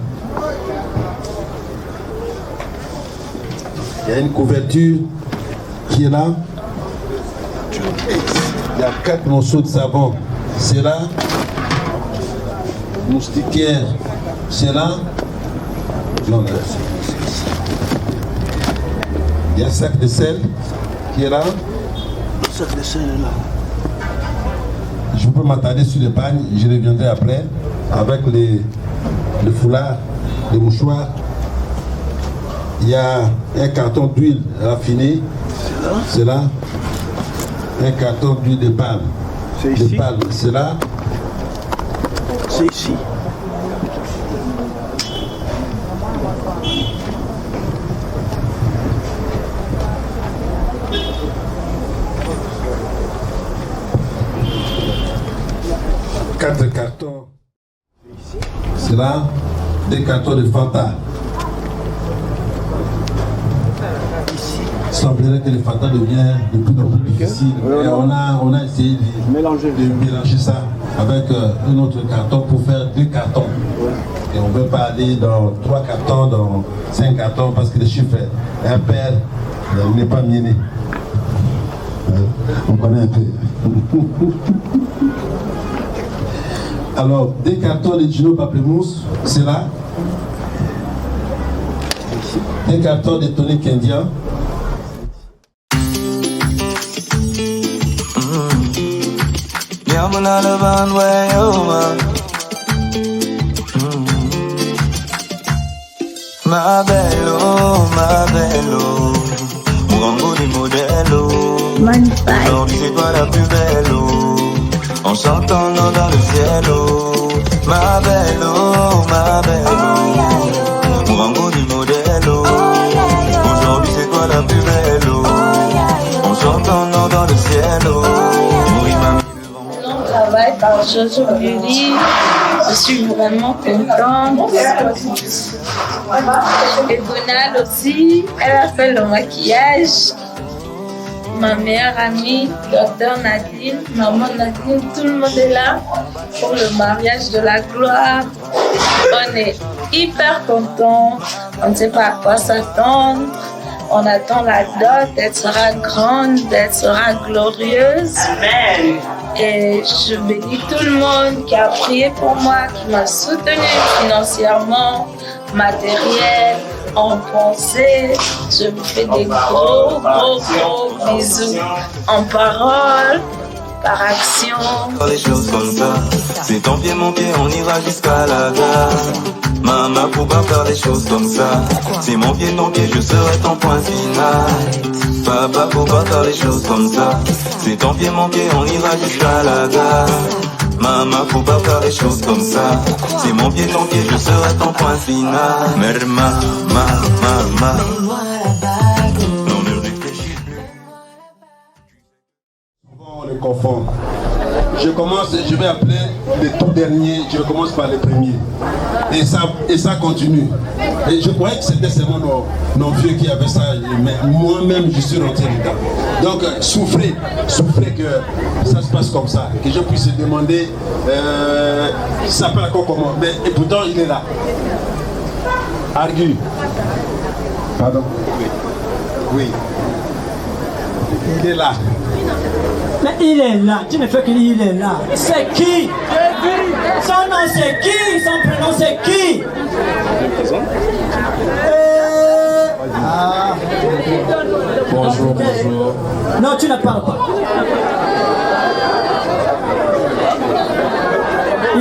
Il y a une couverture qui est là. Il y a 4 morceaux de savon. C'est là. Moustiquaire. C'est là. Non, là. Il y a un sac de sel qui est là. Le sac de sel est là. Je peux m'attarder sur les pagnes, je reviendrai après avec le foulard, les mouchoirs. Il y a un carton d'huile raffinée, c'est là. Un carton d'huile de palme. C'est ici. C'est là. C'est ici. Quatre cartons. C'est là. Des cartons de Fanta. Il semblerait que le Fanta devient de plus en plus difficile. Et on a essayé de mélanger ça avec un autre carton pour faire 2 cartons. Et on ne veut pas aller dans 3 cartons, dans 5 cartons, parce que le chiffre est impair, il n'est pas mienné. On connaît un peu. Alors, des cartons de Gino Pamplemousse, c'est là. Des cartons de tonic indien. Yeah. jumping out of bound way over. Ma belle, oh, Mourango du modèle, aujourd'hui c'est toi la plus belle, en chantant dans le ciel, ma belle, Mourango du modèle, aujourd'hui c'est toi la plus belle, en chantant dans le ciel, Long travail par Jojo Beauty, je suis vraiment contente. Et Gonal aussi, elle a fait le maquillage. Ma meilleure amie, Dr Nadine, maman Nadine, tout le monde est là pour le mariage de la gloire. On est hyper contents, on ne sait pas à quoi s'attendre. On attend la dot, elle sera grande, elle sera glorieuse. Amen. Et je bénis tout le monde qui a prié pour moi, qui m'a soutenue financièrement, matériel, en pensée. Je vous fais des gros bisous en parole, par action. Des choses comme ça, c'est ton pied mon pied, on ira jusqu'à la gare. Maman, faut pas faire des choses comme ça. C'est mon pied ton pied, je serai ton point final. Papa, faut pas faire des choses comme ça. C'est ton pied mon pied, on ira jusqu'à la gare. Maman, faut pas faire des choses comme ça. C'est mon pied ton pied, je serai ton point final. Merma, ma. On le confond. Je vais appeler les tout derniers, je commence par les premiers. Et ça continue. Et je croyais que c'était seulement nos vieux qui avaient ça, mais moi-même je suis rentré dedans. Donc souffrez que ça se passe comme ça, que je puisse demander, ça s'appelle encore comment, mais et pourtant il est là. Argue. Pardon. Oui. Il est là. Mais il est là, tu ne fais qu'il est là. C'est qui? Son nom c'est qui? Son prénom c'est qui? Bonjour. Non, tu ne parles pas.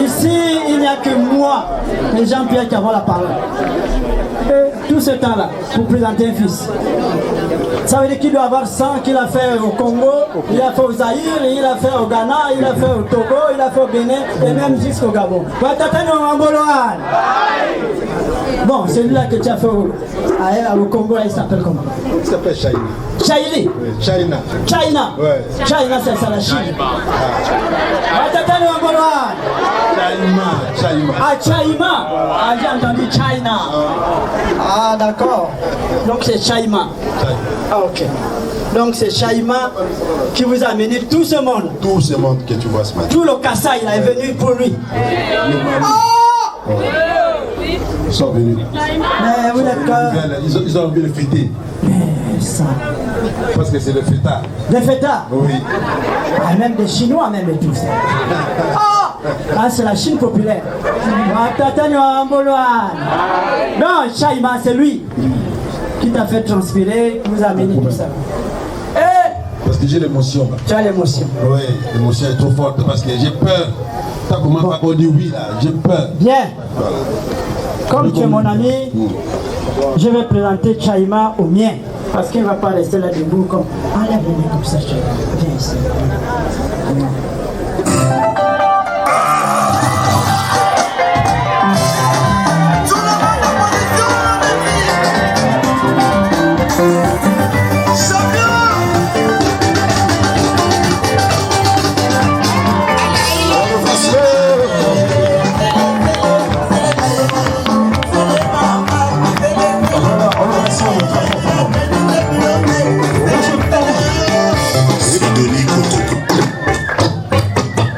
Ici, il n'y a que moi et Jean-Pierre qui avons la parole. Et tout ce temps-là, pour présenter un fils. Ça veut dire qu'il doit avoir 100 qu'il a fait au Congo, il a fait au Zaïre, il a fait au Ghana, il a fait au Togo, il a fait au Bénin et même jusqu'au Gabon. Bon, celui-là que tu as fait au Congo, là, il s'appelle comment? Il s'appelle China. Chaili? Oui, China. China? Ouais. China, c'est ça la Chine. Chaima. Ah, Chaima. Ah, j'ai entendu China. Ah, d'accord. Donc c'est Chaima. Ah, ok. Donc c'est Chaima qui vous a amené tout ce monde. Tout ce monde que tu vois ce matin. Tout le Kassai, il est venu pour lui. Ils sont venus. Mais vous êtes ils ont envie de fêter. Ça. Parce que c'est le fêtard. Des fêtards? Oui. Ah, même des Chinois, même et tout ça. Ah, c'est la Chine populaire. Non, Chaima, c'est lui qui t'a fait transpirer, qui vous a amené tout ça. Parce que j'ai l'émotion. Tu as l'émotion. Oui, l'émotion est trop forte parce que j'ai peur. T'as comment pas qu'on dit oui là, j'ai peur. Bien. Voilà. Comme tu es mon ami, je vais présenter Chaima au mien. Parce qu'il ne va pas rester là debout comme... Allez, venez comme ça, Chaima. Viens ici.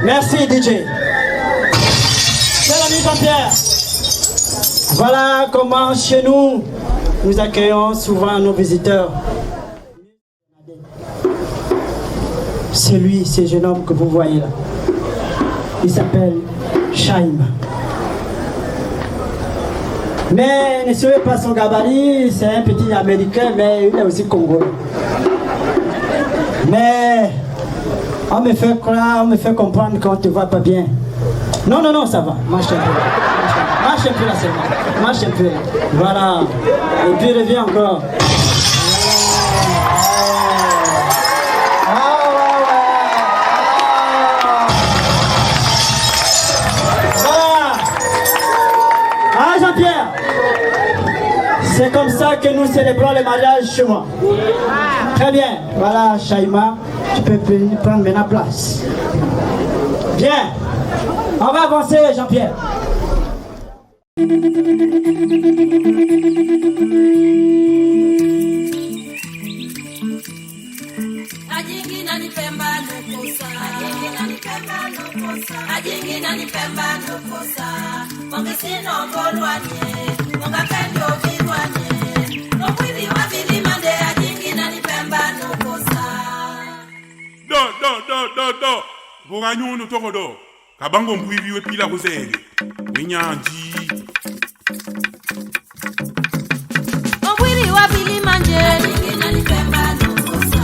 Merci DJ. Cher ami Jean-Pierre, voilà comment chez nous, nous accueillons souvent nos visiteurs. C'est lui, ce jeune homme que vous voyez là. Il s'appelle Chaima. Mais ne suivez pas son gabarit, c'est un petit américain, mais il est aussi congolais. Mais On me fait croire, on me fait comprendre qu'on ne te voit pas bien. Non, non, non, ça va. Marche un peu. Marche un peu là seulement. Marche un peu. Voilà. Et puis reviens encore. Ah Jean-Pierre, c'est comme ça que nous célébrons le mariage chez moi. Très bien, voilà Shaima, tu peux prendre maintenant place. Bien, on va avancer Jean-Pierre. Do Voganyo no tokodo kabango mwivi we pila kozege wenyanji Ombwiri wa Billy Manje ajingina ni pemba nukosa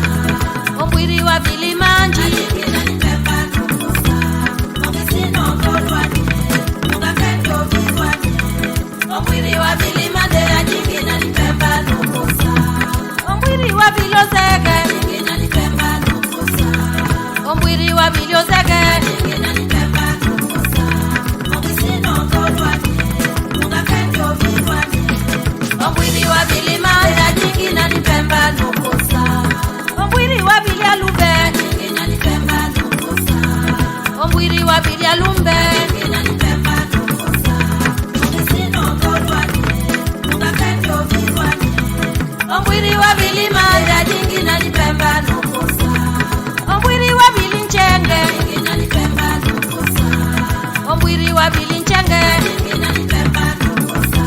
Ombwiri wa Billy Manje ajingina ni pemba nukosa Ongesino kolwani ungakendo viwani Ombwiri wa Billy Manje ajingina ni pemba nukosa Ombwiri wa Bilo Zege ajingina ni pemba nukosa Ombwiri wa Bilo Zege ajingina ni pemba nukosa Ongesino kolwani ungakendo viwani Ombwiri wa Billy Manje ajingina ni pemba nukosa Ombwiri wa Billy Alumbe ajingina ni pemba nukosa Ombwiri wa Billy Alumbe ajingina ni pemba nukosa Ongesino kolwani ungakendo viwani Ombwiri wa Billy Manje ajingina ni pemba nukosa Ombwiri wa Billy Nchenge ajingina ni pemba nukosa Ombwiri wa Billy Nchenge ajingina ni pemba nukosa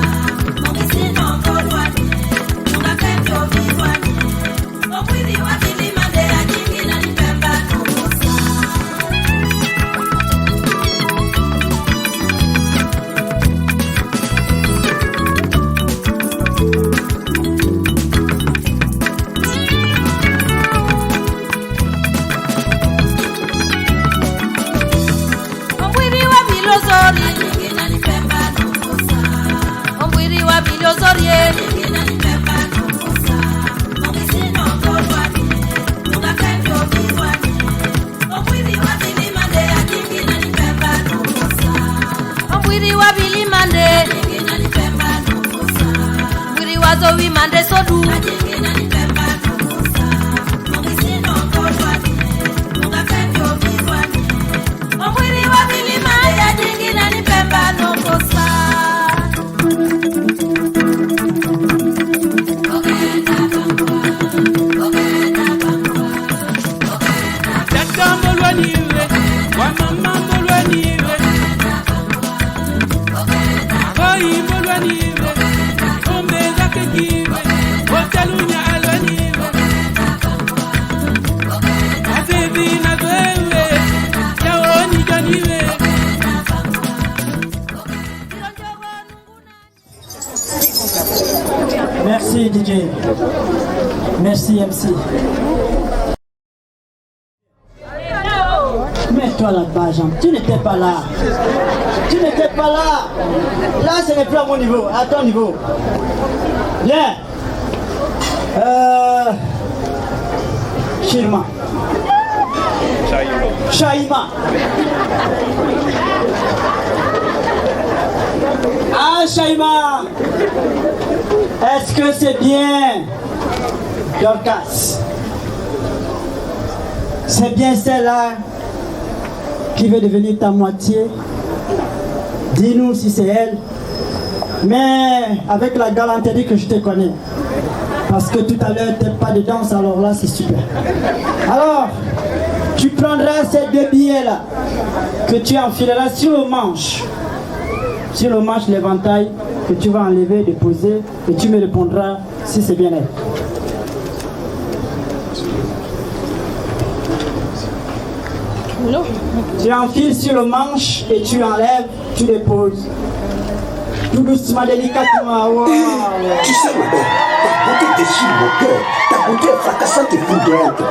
Ongesino kolwani ungakendo viwani Ombwiri wa Billy Manje ajingina ni pemba nukosa Ombwiri wa Bilozori ajingina ni pemba nukosa Ombwiri wa Bilozori ajingina ni pemba nukosa Ongesino kolwani ungakendo viwani Ombwiri wa Billy Manje ajingina ni pemba nukosa Ombwiri wa Billy Manje ajingina ni pemba nukosa Ombwiri wa Zoe Manje Sodu ajingina ni pemba nukosa Ongesino kolwani ungakendo viwani Ombwiri wa Billy Manje ajingina ni pemba nukosa Dada molwaniwe, wa mama molwaniwe, koi molwaniwe, ombeza kekiwe, otelunya alwaniwe, azebi na gwewe, yaoni janiwe. Merci DJ. Merci MC. Mets-toi là-bas, Jean. Tu n'étais pas là. Tu n'étais pas là. Là, ce n'est plus à mon niveau, à ton niveau. Bien. Shirma. Shaima. Ah, Shaima. Est-ce que c'est bien, Dorcas? C'est bien celle-là qui veut devenir ta moitié? Dis-nous si c'est elle. Mais avec la galanterie que je te connais. Parce que tout à l'heure, tu n'es pas de danse, alors là, c'est super. Alors, tu prendras ces deux billets-là que tu enfileras sur le manche. Sur le manche, l'éventail que tu vas enlever, déposer, et tu me répondras si c'est bien elle. Tu enfiles sur le manche et tu enlèves, tu déposes. Tout doucement, délicatement. Wow. Tu sais, ma belle, ta beauté déchire mon cœur. Ta beauté est fracassante et foudroyante,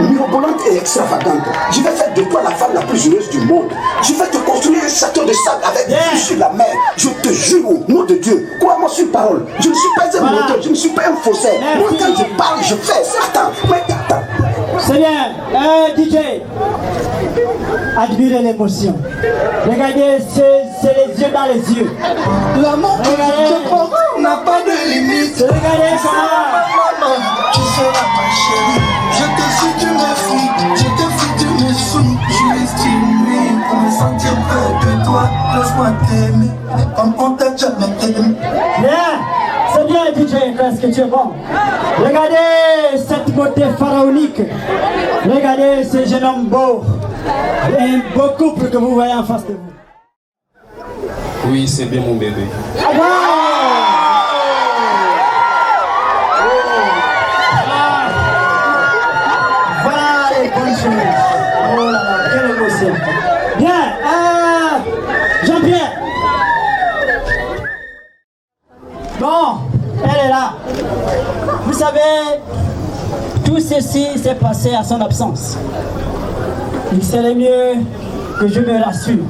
mirobolante et extravagante. Je vais faire de toi la femme la plus heureuse du monde. Je vais te construire un château de sable avec vue sur la mer. Je te jure au nom de Dieu, crois-moi sur parole. Je ne suis pas un menteur, je ne suis pas un faussaire. Moi quand je parle, je fais. Attends, mais attends. C'est bien, DJ. Admirez l'émotion. Regardez, c'est les yeux dans les yeux. L'amour que je te porte n'a pas de limite. Regardez ça. Maman, tu seras ma chérie. Je te suis, tu me fuis. Je te fuis, tu me suis. Je suis estimé pour me sentir près de toi. Laisse-moi t'aimer, mais comme on t'a jamais aimé. Bien, c'est bien DJ, parce que tu es bon. Regardez cette beauté pharaonique. Regardez ce jeune homme beau. Et un beau couple que vous voyez en face de vous. Oui, c'est bien mon bébé. Voilà les bonnes choses. Oh là là, quelle émotion. Bien, Jean-Pierre. Bon, elle est là. Vous savez, tout ceci s'est passé à son absence. Il serait mieux que je me rassure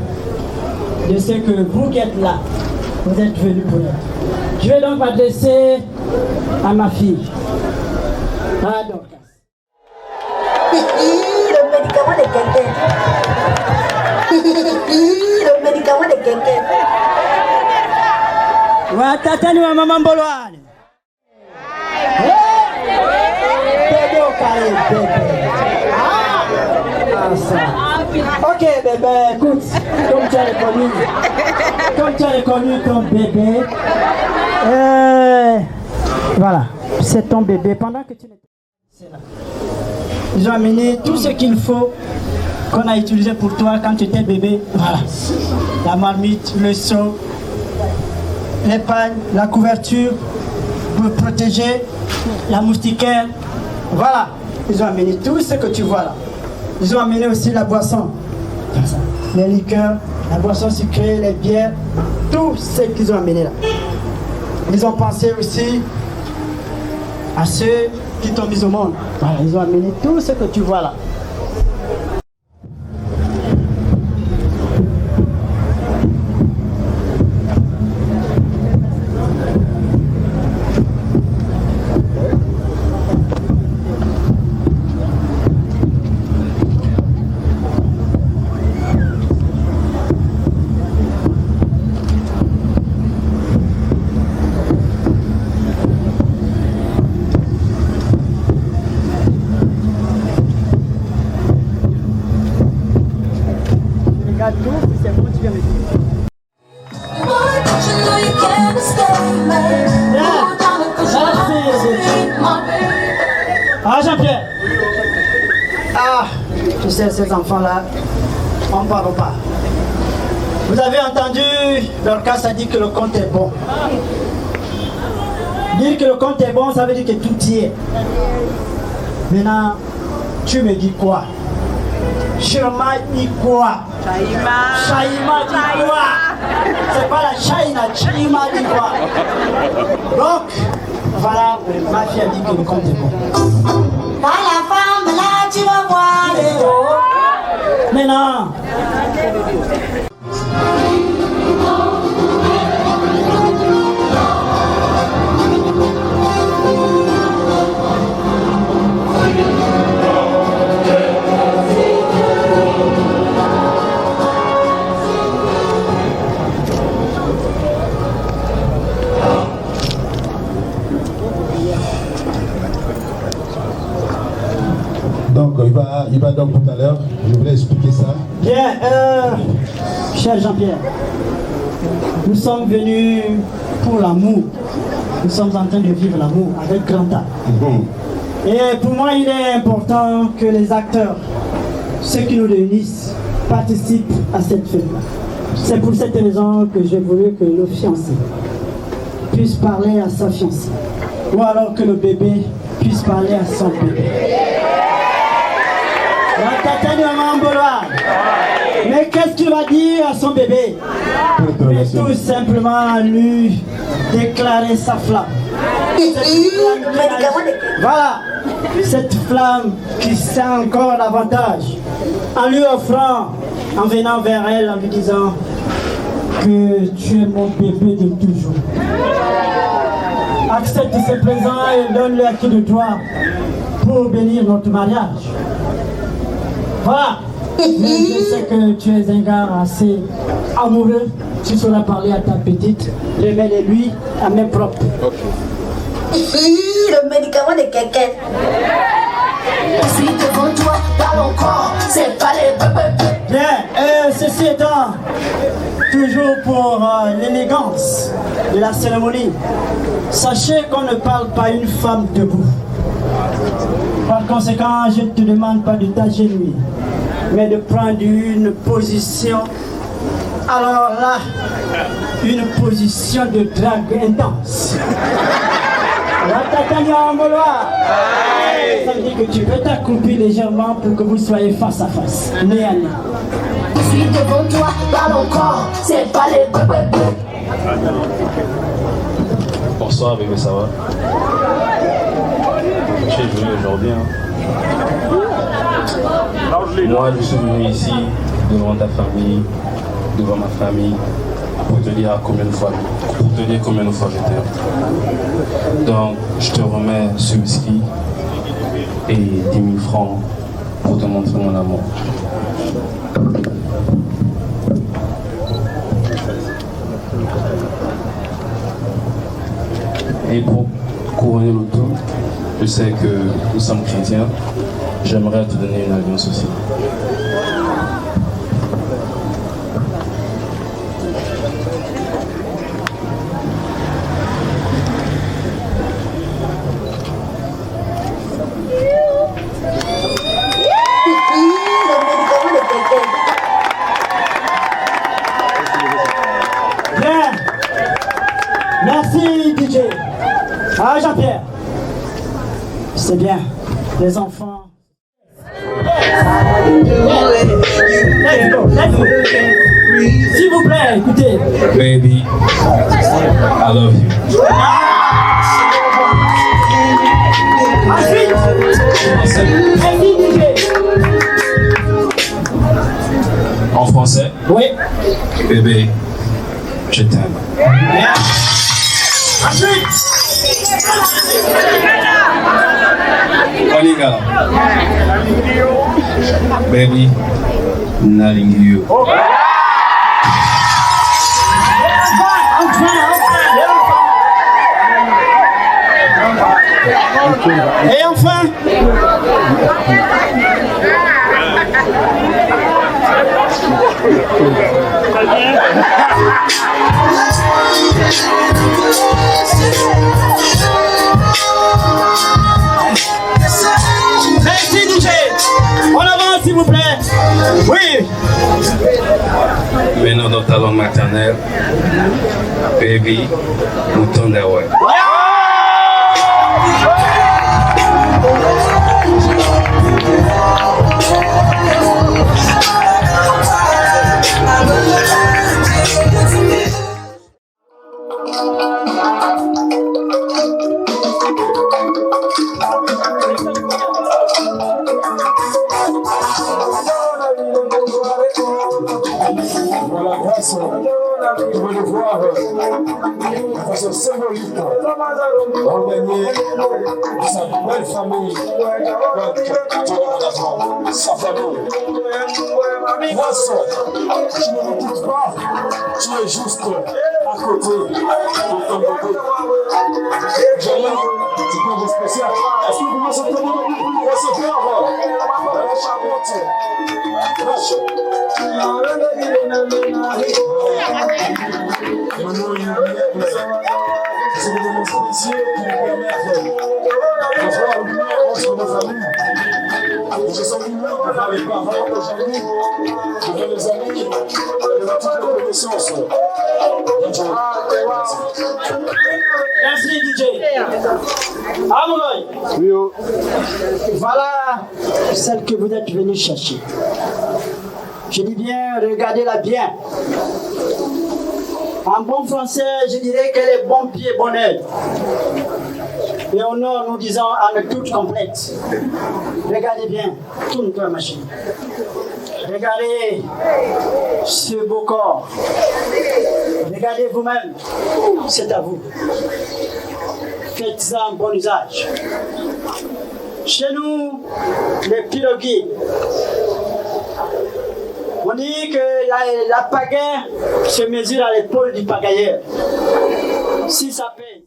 de ce que vous qui êtes là, vous êtes venus pour elle. Je vais donc m'adresser à ma fille. Pardon. Le médicament de quelqu'un. Le médicament de quelqu'un. Watatani wa maman Mboloane. Bébé au carré, bébé. Ok bébé, écoute, comme tu as reconnu ton bébé, voilà, c'est ton bébé pendant que tu n'étais pas là. Ils ont amené tout ce qu'il faut qu'on a utilisé pour toi quand tu étais bébé, voilà, la marmite, le seau, l'épargne, la couverture pour protéger, la moustiquaire, voilà, ils ont amené tout ce que tu vois là. Ils ont amené aussi la boisson, les liqueurs, la boisson sucrée, les bières, tout ce qu'ils ont amené là. Ils ont pensé aussi à ceux qui t'ont mis au monde. Voilà, ils ont amené tout ce que tu vois là. Ah Jean-Pierre. Ah, tu sais, ces enfants-là, on ne parle pas. Vous avez entendu, leur cas a dit que le compte est bon. Dire que le compte est bon, ça veut dire que tout y est. Maintenant, tu me dis quoi? Shirma dit quoi? Shaima dit quoi? C'est pas la China, Shaima dit quoi? Donc, voilà, ma fille a dit que le compte est bon. Quand la femme là, tu vas voir les hauts. Maintenant. Donc il va donc tout à l'heure, je voulais expliquer ça. Bien, cher Jean-Pierre, nous sommes venus pour l'amour. Nous sommes en train de vivre l'amour avec grand A. Et pour moi, il est important que les acteurs, ceux qui nous réunissent, participent à cette fête. C'est pour cette raison que j'ai voulu que le fiancé puisse parler à sa fiancée. Ou alors que le bébé puisse parler à son bébé. Mais qu'est-ce qu'il va dire à son bébé? Tout simplement lui déclarer sa flamme. Voilà, cette flamme qui sent encore davantage, en lui offrant, en venant vers elle, en lui disant que tu es mon bébé de toujours. Accepte ce présent et donne-le à qui de toi pour bénir notre mariage. Voilà. Mais je sais que tu es un gars assez amoureux. Tu sauras parler à ta petite, le mêler lui à main propre. Le médicament de quelqu'un. Si devant toi, parle encore, c'est pas les bébés. Bien, ceci étant, toujours pour l'élégance de la cérémonie, sachez qu'on ne parle pas une femme debout. Par conséquent, je ne te demande pas de t'agenouiller, mais de prendre une position. Alors là, une position de drague intense. Ça veut dire que tu peux t'accroupir légèrement pour que vous soyez face à face, nez à nez. Si devant toi, parle encore, c'est pas les bébés. Bonsoir bébé, ça va? Je suis venu aujourd'hui. Moi, je suis venu ici devant ta famille, devant ma famille, pour te dire combien de fois je t'aime. Donc, je te remets ce whisky et 10 000 francs pour te montrer mon amour. Et pour couronner le tout, je sais que nous sommes chrétiens, j'aimerais te donner une alliance aussi. Bien. Merci DJ. Ah Jean-Pierre. C'est bien. Les enfants. Let's go, let's go. S'il vous plaît, écoutez. Baby, I love you. Ensuite, merci DJ. En français? Oui. Bébé, je t'aime. Ensuite. Olinga. Baby, nalingi you. Et enfin, merci DJ. On avance s'il vous plaît. Oui. Maintenant dans ta langue maternelle, baby, mouton d'Hawaï. Voilà, grâce on va le voir de façon symbolique regagner sa belle famille, sa famille. Grâce, tu ne me quittes pas, tu es juste à côté de ton côté. Jamais, c'est pas de spécial. Est-ce que vous pouvez se tenir pour recevoir la charlotte? C'est une démonstration qui nous permet de voir le lien entre nos familles. Je sens l'union devant les parents, les amis, devant les amis, devant toute la connaissance. merci DJ. Amoureux. Oui, oh. Voilà celle que vous êtes venu chercher. Je dis bien, regardez-la bien. En bon français, je dirais qu'elle est bon pied, bon œil. Et au nord, nous disons elle est toute complète. Regardez bien, tourne-toi la machine. Regardez ce beau corps. Regardez vous-même, c'est à vous. Faites-en un bon usage. Chez nous, les piroguiers, on dit que la pagaie se mesure à l'épaule du pagailleur. Si ça pèse.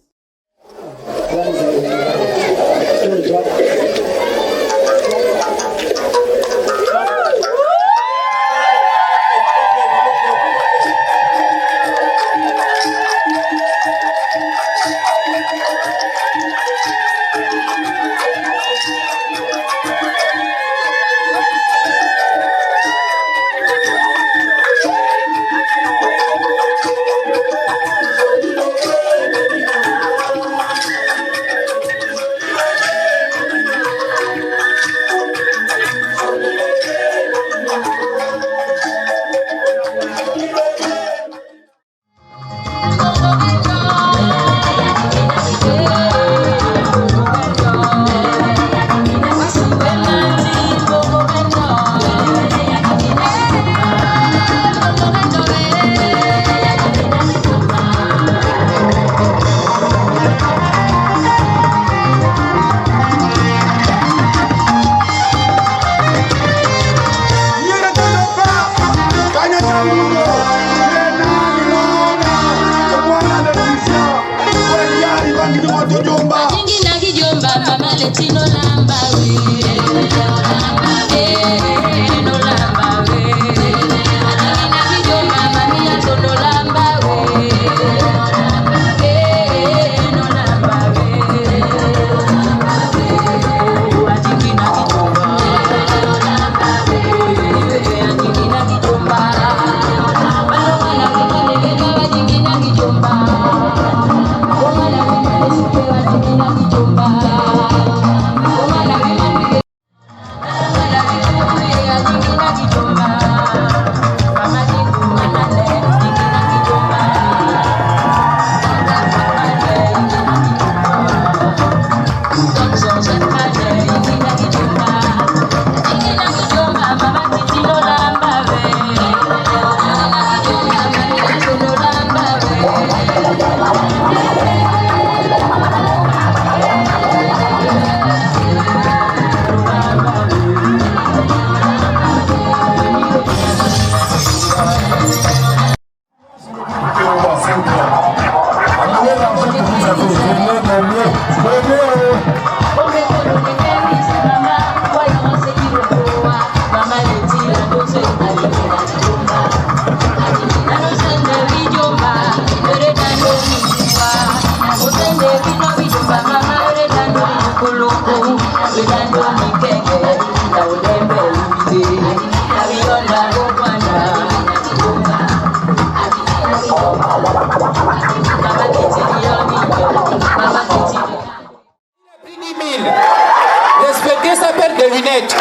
Respectez sa paire de lunettes.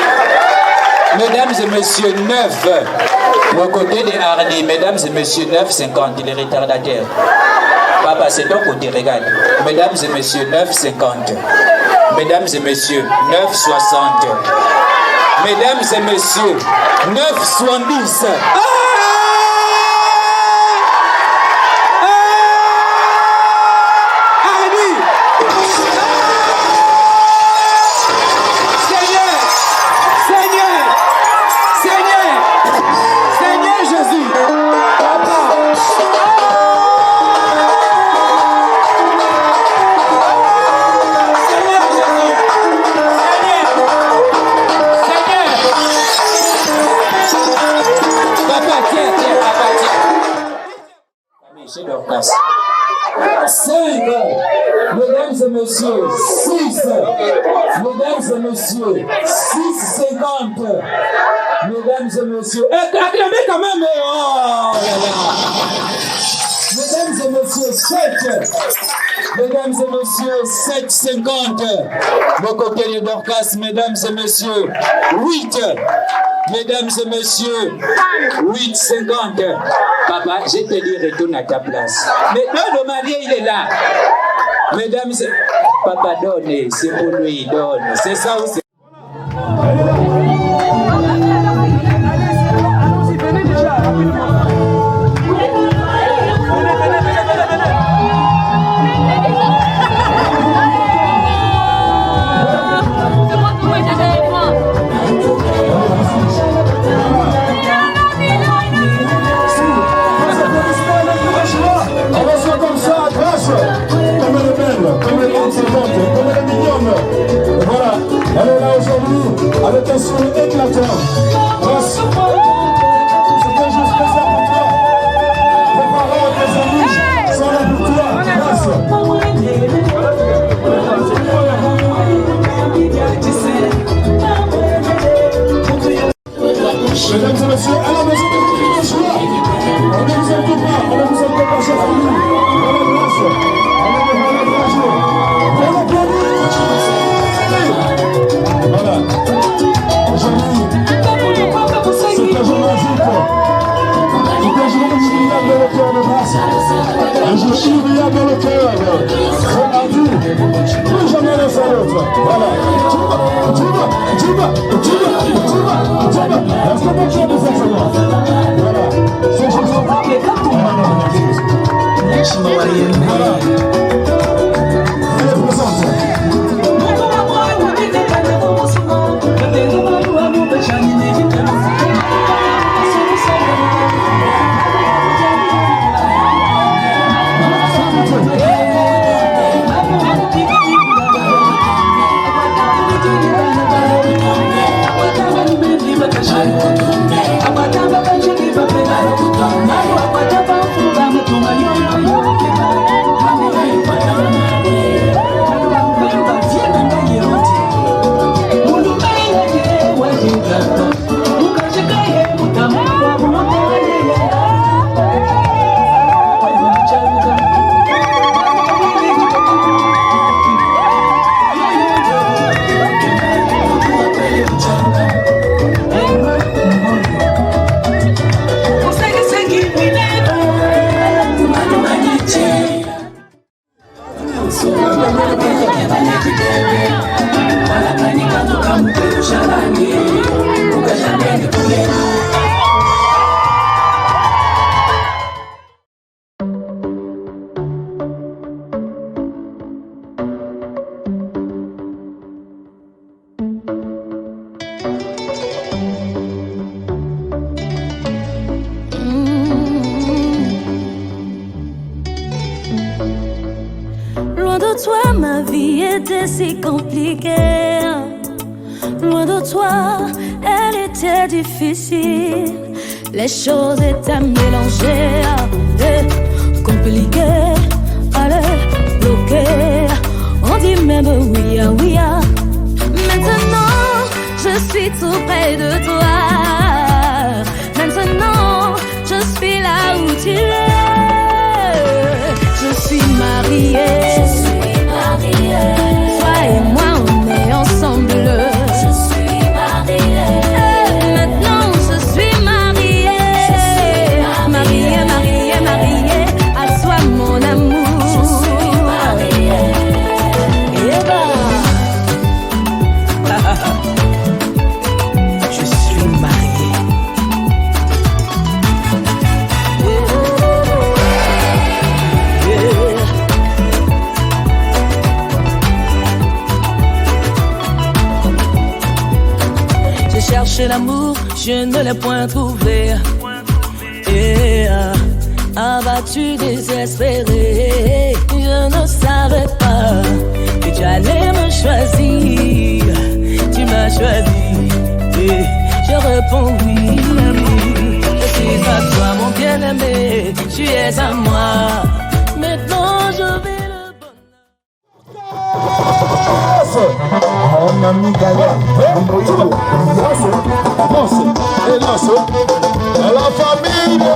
Mesdames et messieurs, 9. Le côté des Hardy. Mesdames et messieurs, 9,50. Les retardataires. Papa, c'est ton côté, regarde. Mesdames et messieurs, 9,50. Mesdames et messieurs, 9,60. Mesdames et messieurs, 9,70. Mesdames et messieurs, 6. Mesdames et messieurs, 6,50. Mesdames et messieurs, acclamez quand même. Oh là là. Mesdames et messieurs, 7. Mesdames et messieurs, 7,50. Mon cocktail d'Orcas, mesdames et messieurs, 8. Mesdames et messieurs, 8,50. Papa, je te dis, retourne à ta place. Mais non, le marié, il est là. Mesdames et... Papa, donne, c'est pour lui, donne. C'est ça ou c'est... Voilà, elle est là aujourd'hui avec un sourire éclatant. Grâce. C'est un jour spécial pour toi. Vos parents, tes amis sont là pour toi. Grâce. Mesdames et messieurs, à la maison de choix. On ne vous entend pas, on ne vous entend pas, chers amis. Voilà, grâce. Voilà. Aujourd'hui, c'est un jour magique. C'est un jour inoubliable dans le cœur de Grasse. Un jour inoubliable dans le cœur. C'est mardi. Plus jamais l'un sans l'autre. Voilà. Tu vas. Est-ce que mon cœur de cette seconde? Voilà. C'est juste. Voilà. Elle est présente. Loin de toi, ma vie était si compliquée. Loin de toi, elle était difficile. Les choses étaient mélangées, compliquées, allez, bloquées. On dit même oui, oui. Maintenant, je suis tout près de toi. Maintenant, je suis là où tu es. Je suis mariée. Toi et moi, on est ensemble. Je suis mariée. Maintenant, je suis mariée. Mariée. À toi, mon amour. Je suis mariée. Je suis mariée. Chercher l'amour, je ne l'ai point trouvé. Abattu, désespéré, je ne savais pas que tu allais me choisir. Tu m'as choisi, et je réponds oui. Je suis à toi, mon bien-aimé, tu es à moi. Maintenant, je vais le mon ami Gaïa, la famille de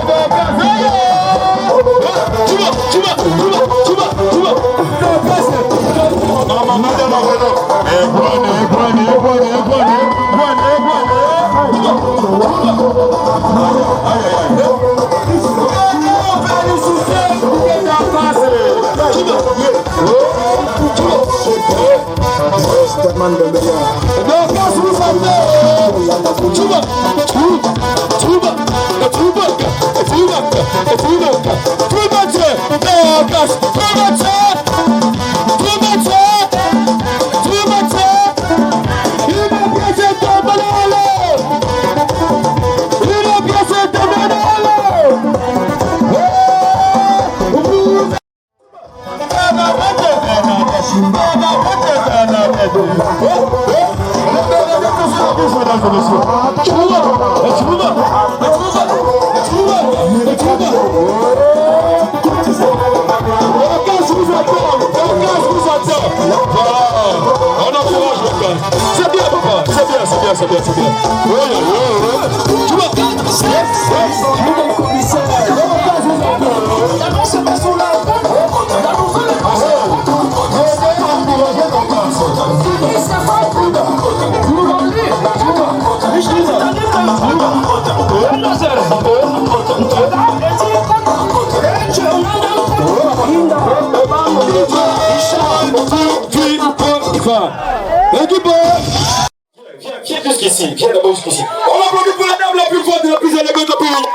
Viens jusqu'ici, viens d'abord jusqu'ici. On applaudit pour la dame la plus forte et la plus élégante du pays.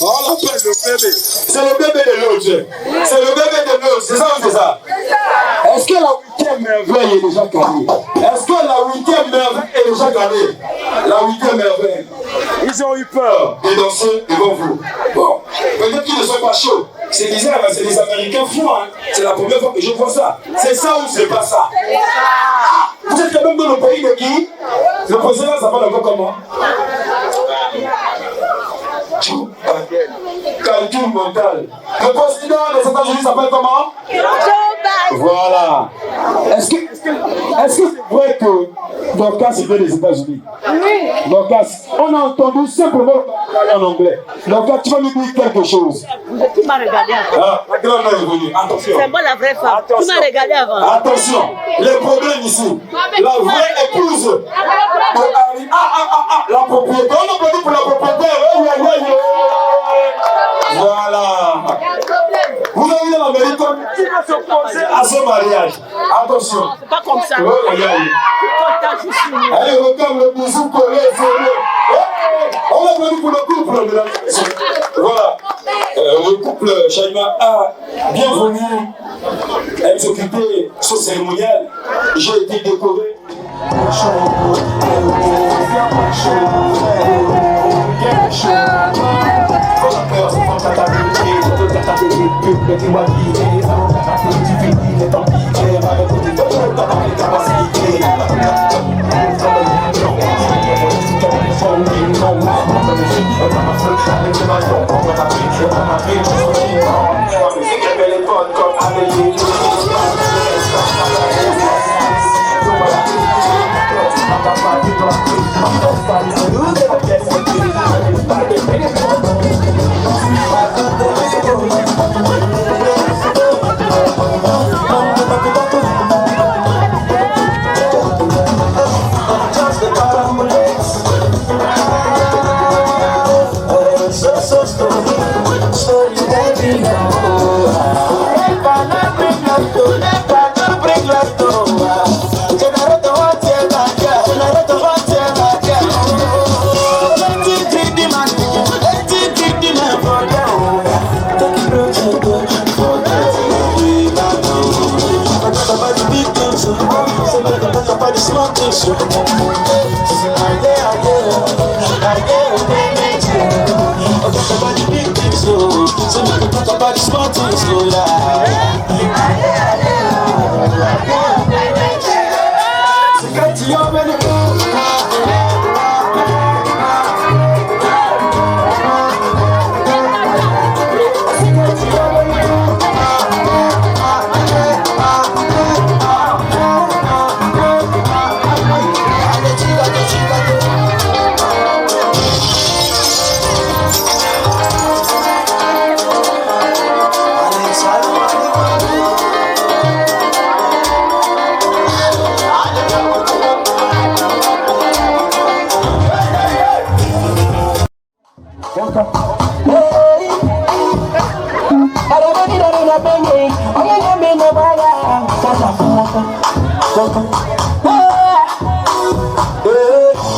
On l'appelle le bébé. C'est le bébé de l'autre. C'est le bébé de l'autre. C'est ça ou c'est ça? Est-ce que la 8e merveille est déjà gagnée? Est-ce que la 8e merveille est déjà gagnée? La 8e merveille. Ils ont eu peur de danser devant vous. Bon, peut-être qu'ils ne sont pas chauds. C'est bizarre, hein? C'est des Américains fous. Hein? C'est la première fois que je vois ça. C'est ça ou c'est pas ça? Vous êtes quand même dans le pays de qui? Le président s'appelle encore comment? Calcul mental. Le président des États-Unis s'appelle comment? Voilà. Est-ce que c'est vrai que Dorcas vient des États-Unis? Oui. Dorcas, on a entendu simplement parler en anglais. Dorcas, tu vas nous dire quelque chose. Tu m'as regardé avant. Ah, la grand-mère est venue. Attention. C'est moi la vraie femme. Attention. Tu m'as regardé avant. Attention. Les problèmes ici. La vraie épouse de Harry. La propriétaire. On applaudit pour la propriétaire. Voilà. Vous avez vu l'Amérique qui va s'opposer à ce mariage. Attention. C'est pas comme ça. Allez, regarde le bisou collé, on applaudit pour le couple, mesdames et messieurs. Voilà. Le couple Chaïma a bienvenue exécuté ce cérémonial. J'ai été décoré.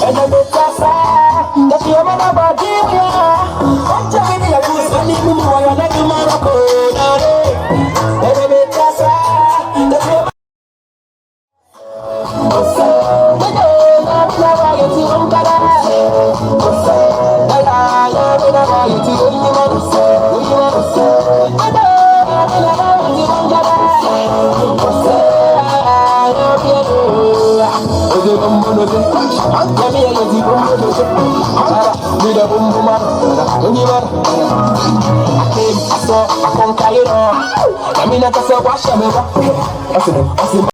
And With a boom boom I came, I saw, I conquer it all. I mean, I can say, wash your mirror. I said,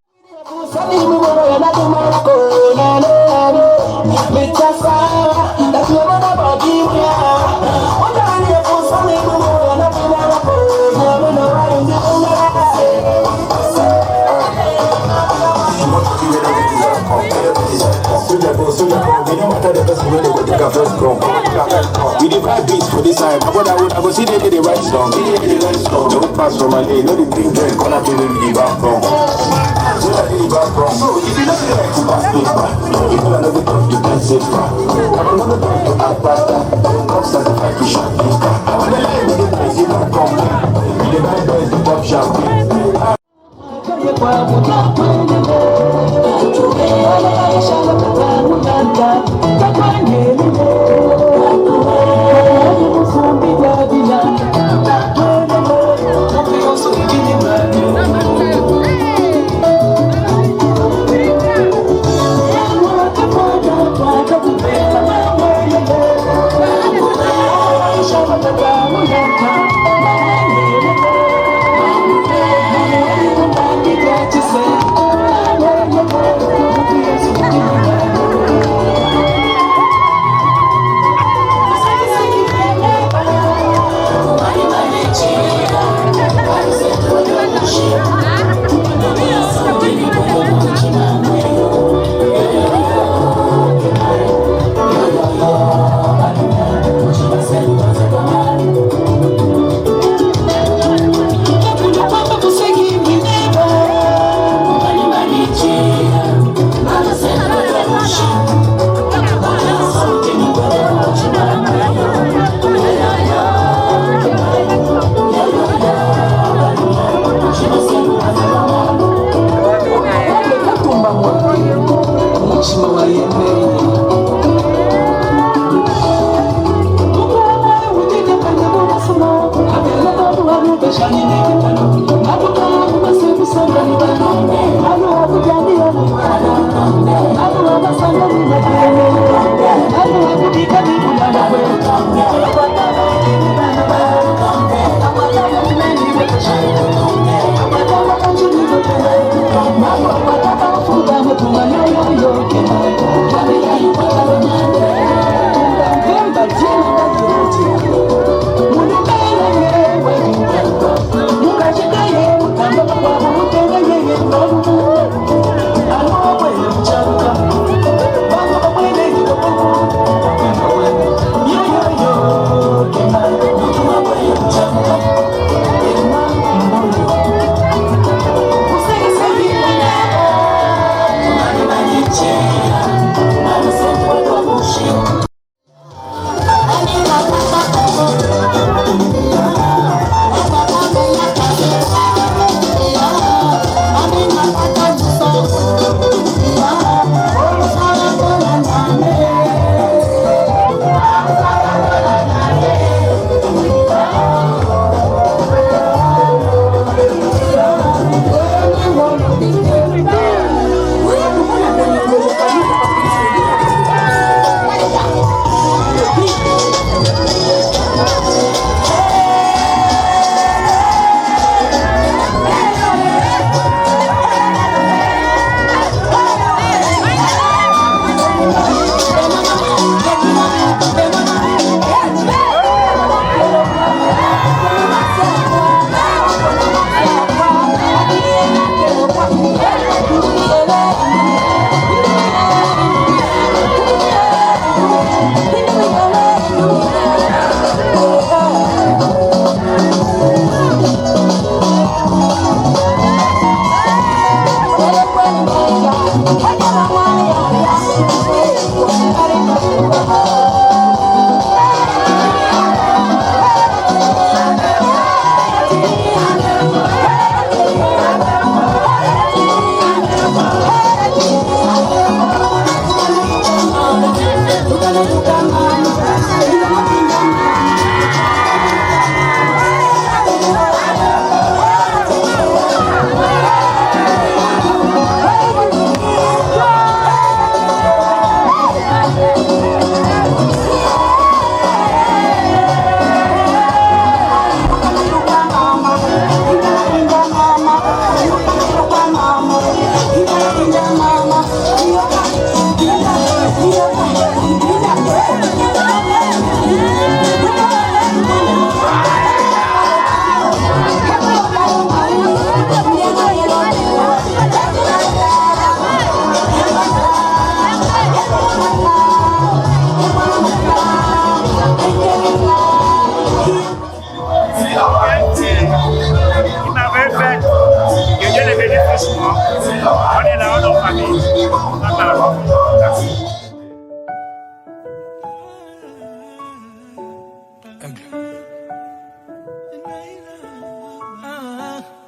we divide beats for this time. But I would see they get the right song. Don't pass from my name, no the big drink, gonna be the back from. So that the back from. So if you don't like to pass paper, if you are not the top, you can save far. I'm not the top to add pasta. Come certified to shop. I want to live with the place you don't come. The bad boys, the pop shop.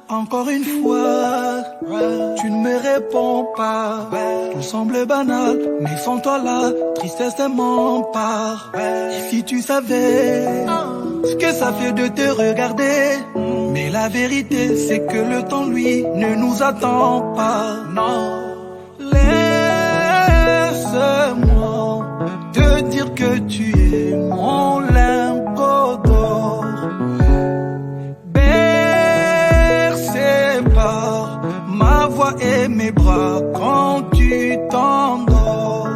Encore une fois, tu ne me réponds pas. Tout semble banal, mais sans toi la tristesse m'empare. Si tu savais ce que ça fait de te regarder, mais la vérité c'est que le temps lui ne nous attend pas. Non, laisse-moi te dire que tu es mon lingot d'or. Ma voix et mes bras quand tu t'endors.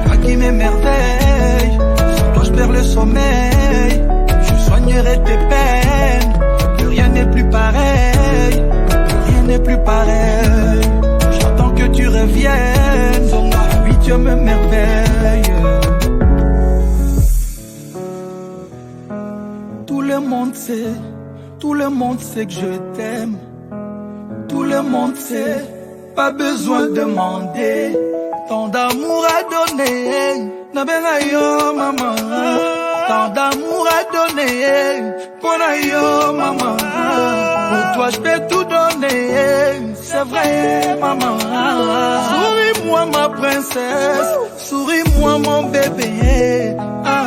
Toi qui m'émerveille, sur toi je perds le sommeil. Je soignerai tes peines, que rien n'est plus pareil, que rien n'est plus pareil. J'attends que tu reviennes, oh, oui tu me merveilles. Tout le monde sait. Tout le monde sait que je t'aime. Tout le monde sait, pas besoin de demander. Tant d'amour à donner, n'abena yo maman. Tant d'amour à donner, pona yo maman. Pour toi je peux tout donner, c'est vrai maman. Souris-moi ma princesse, souris-moi mon bébé. Ah.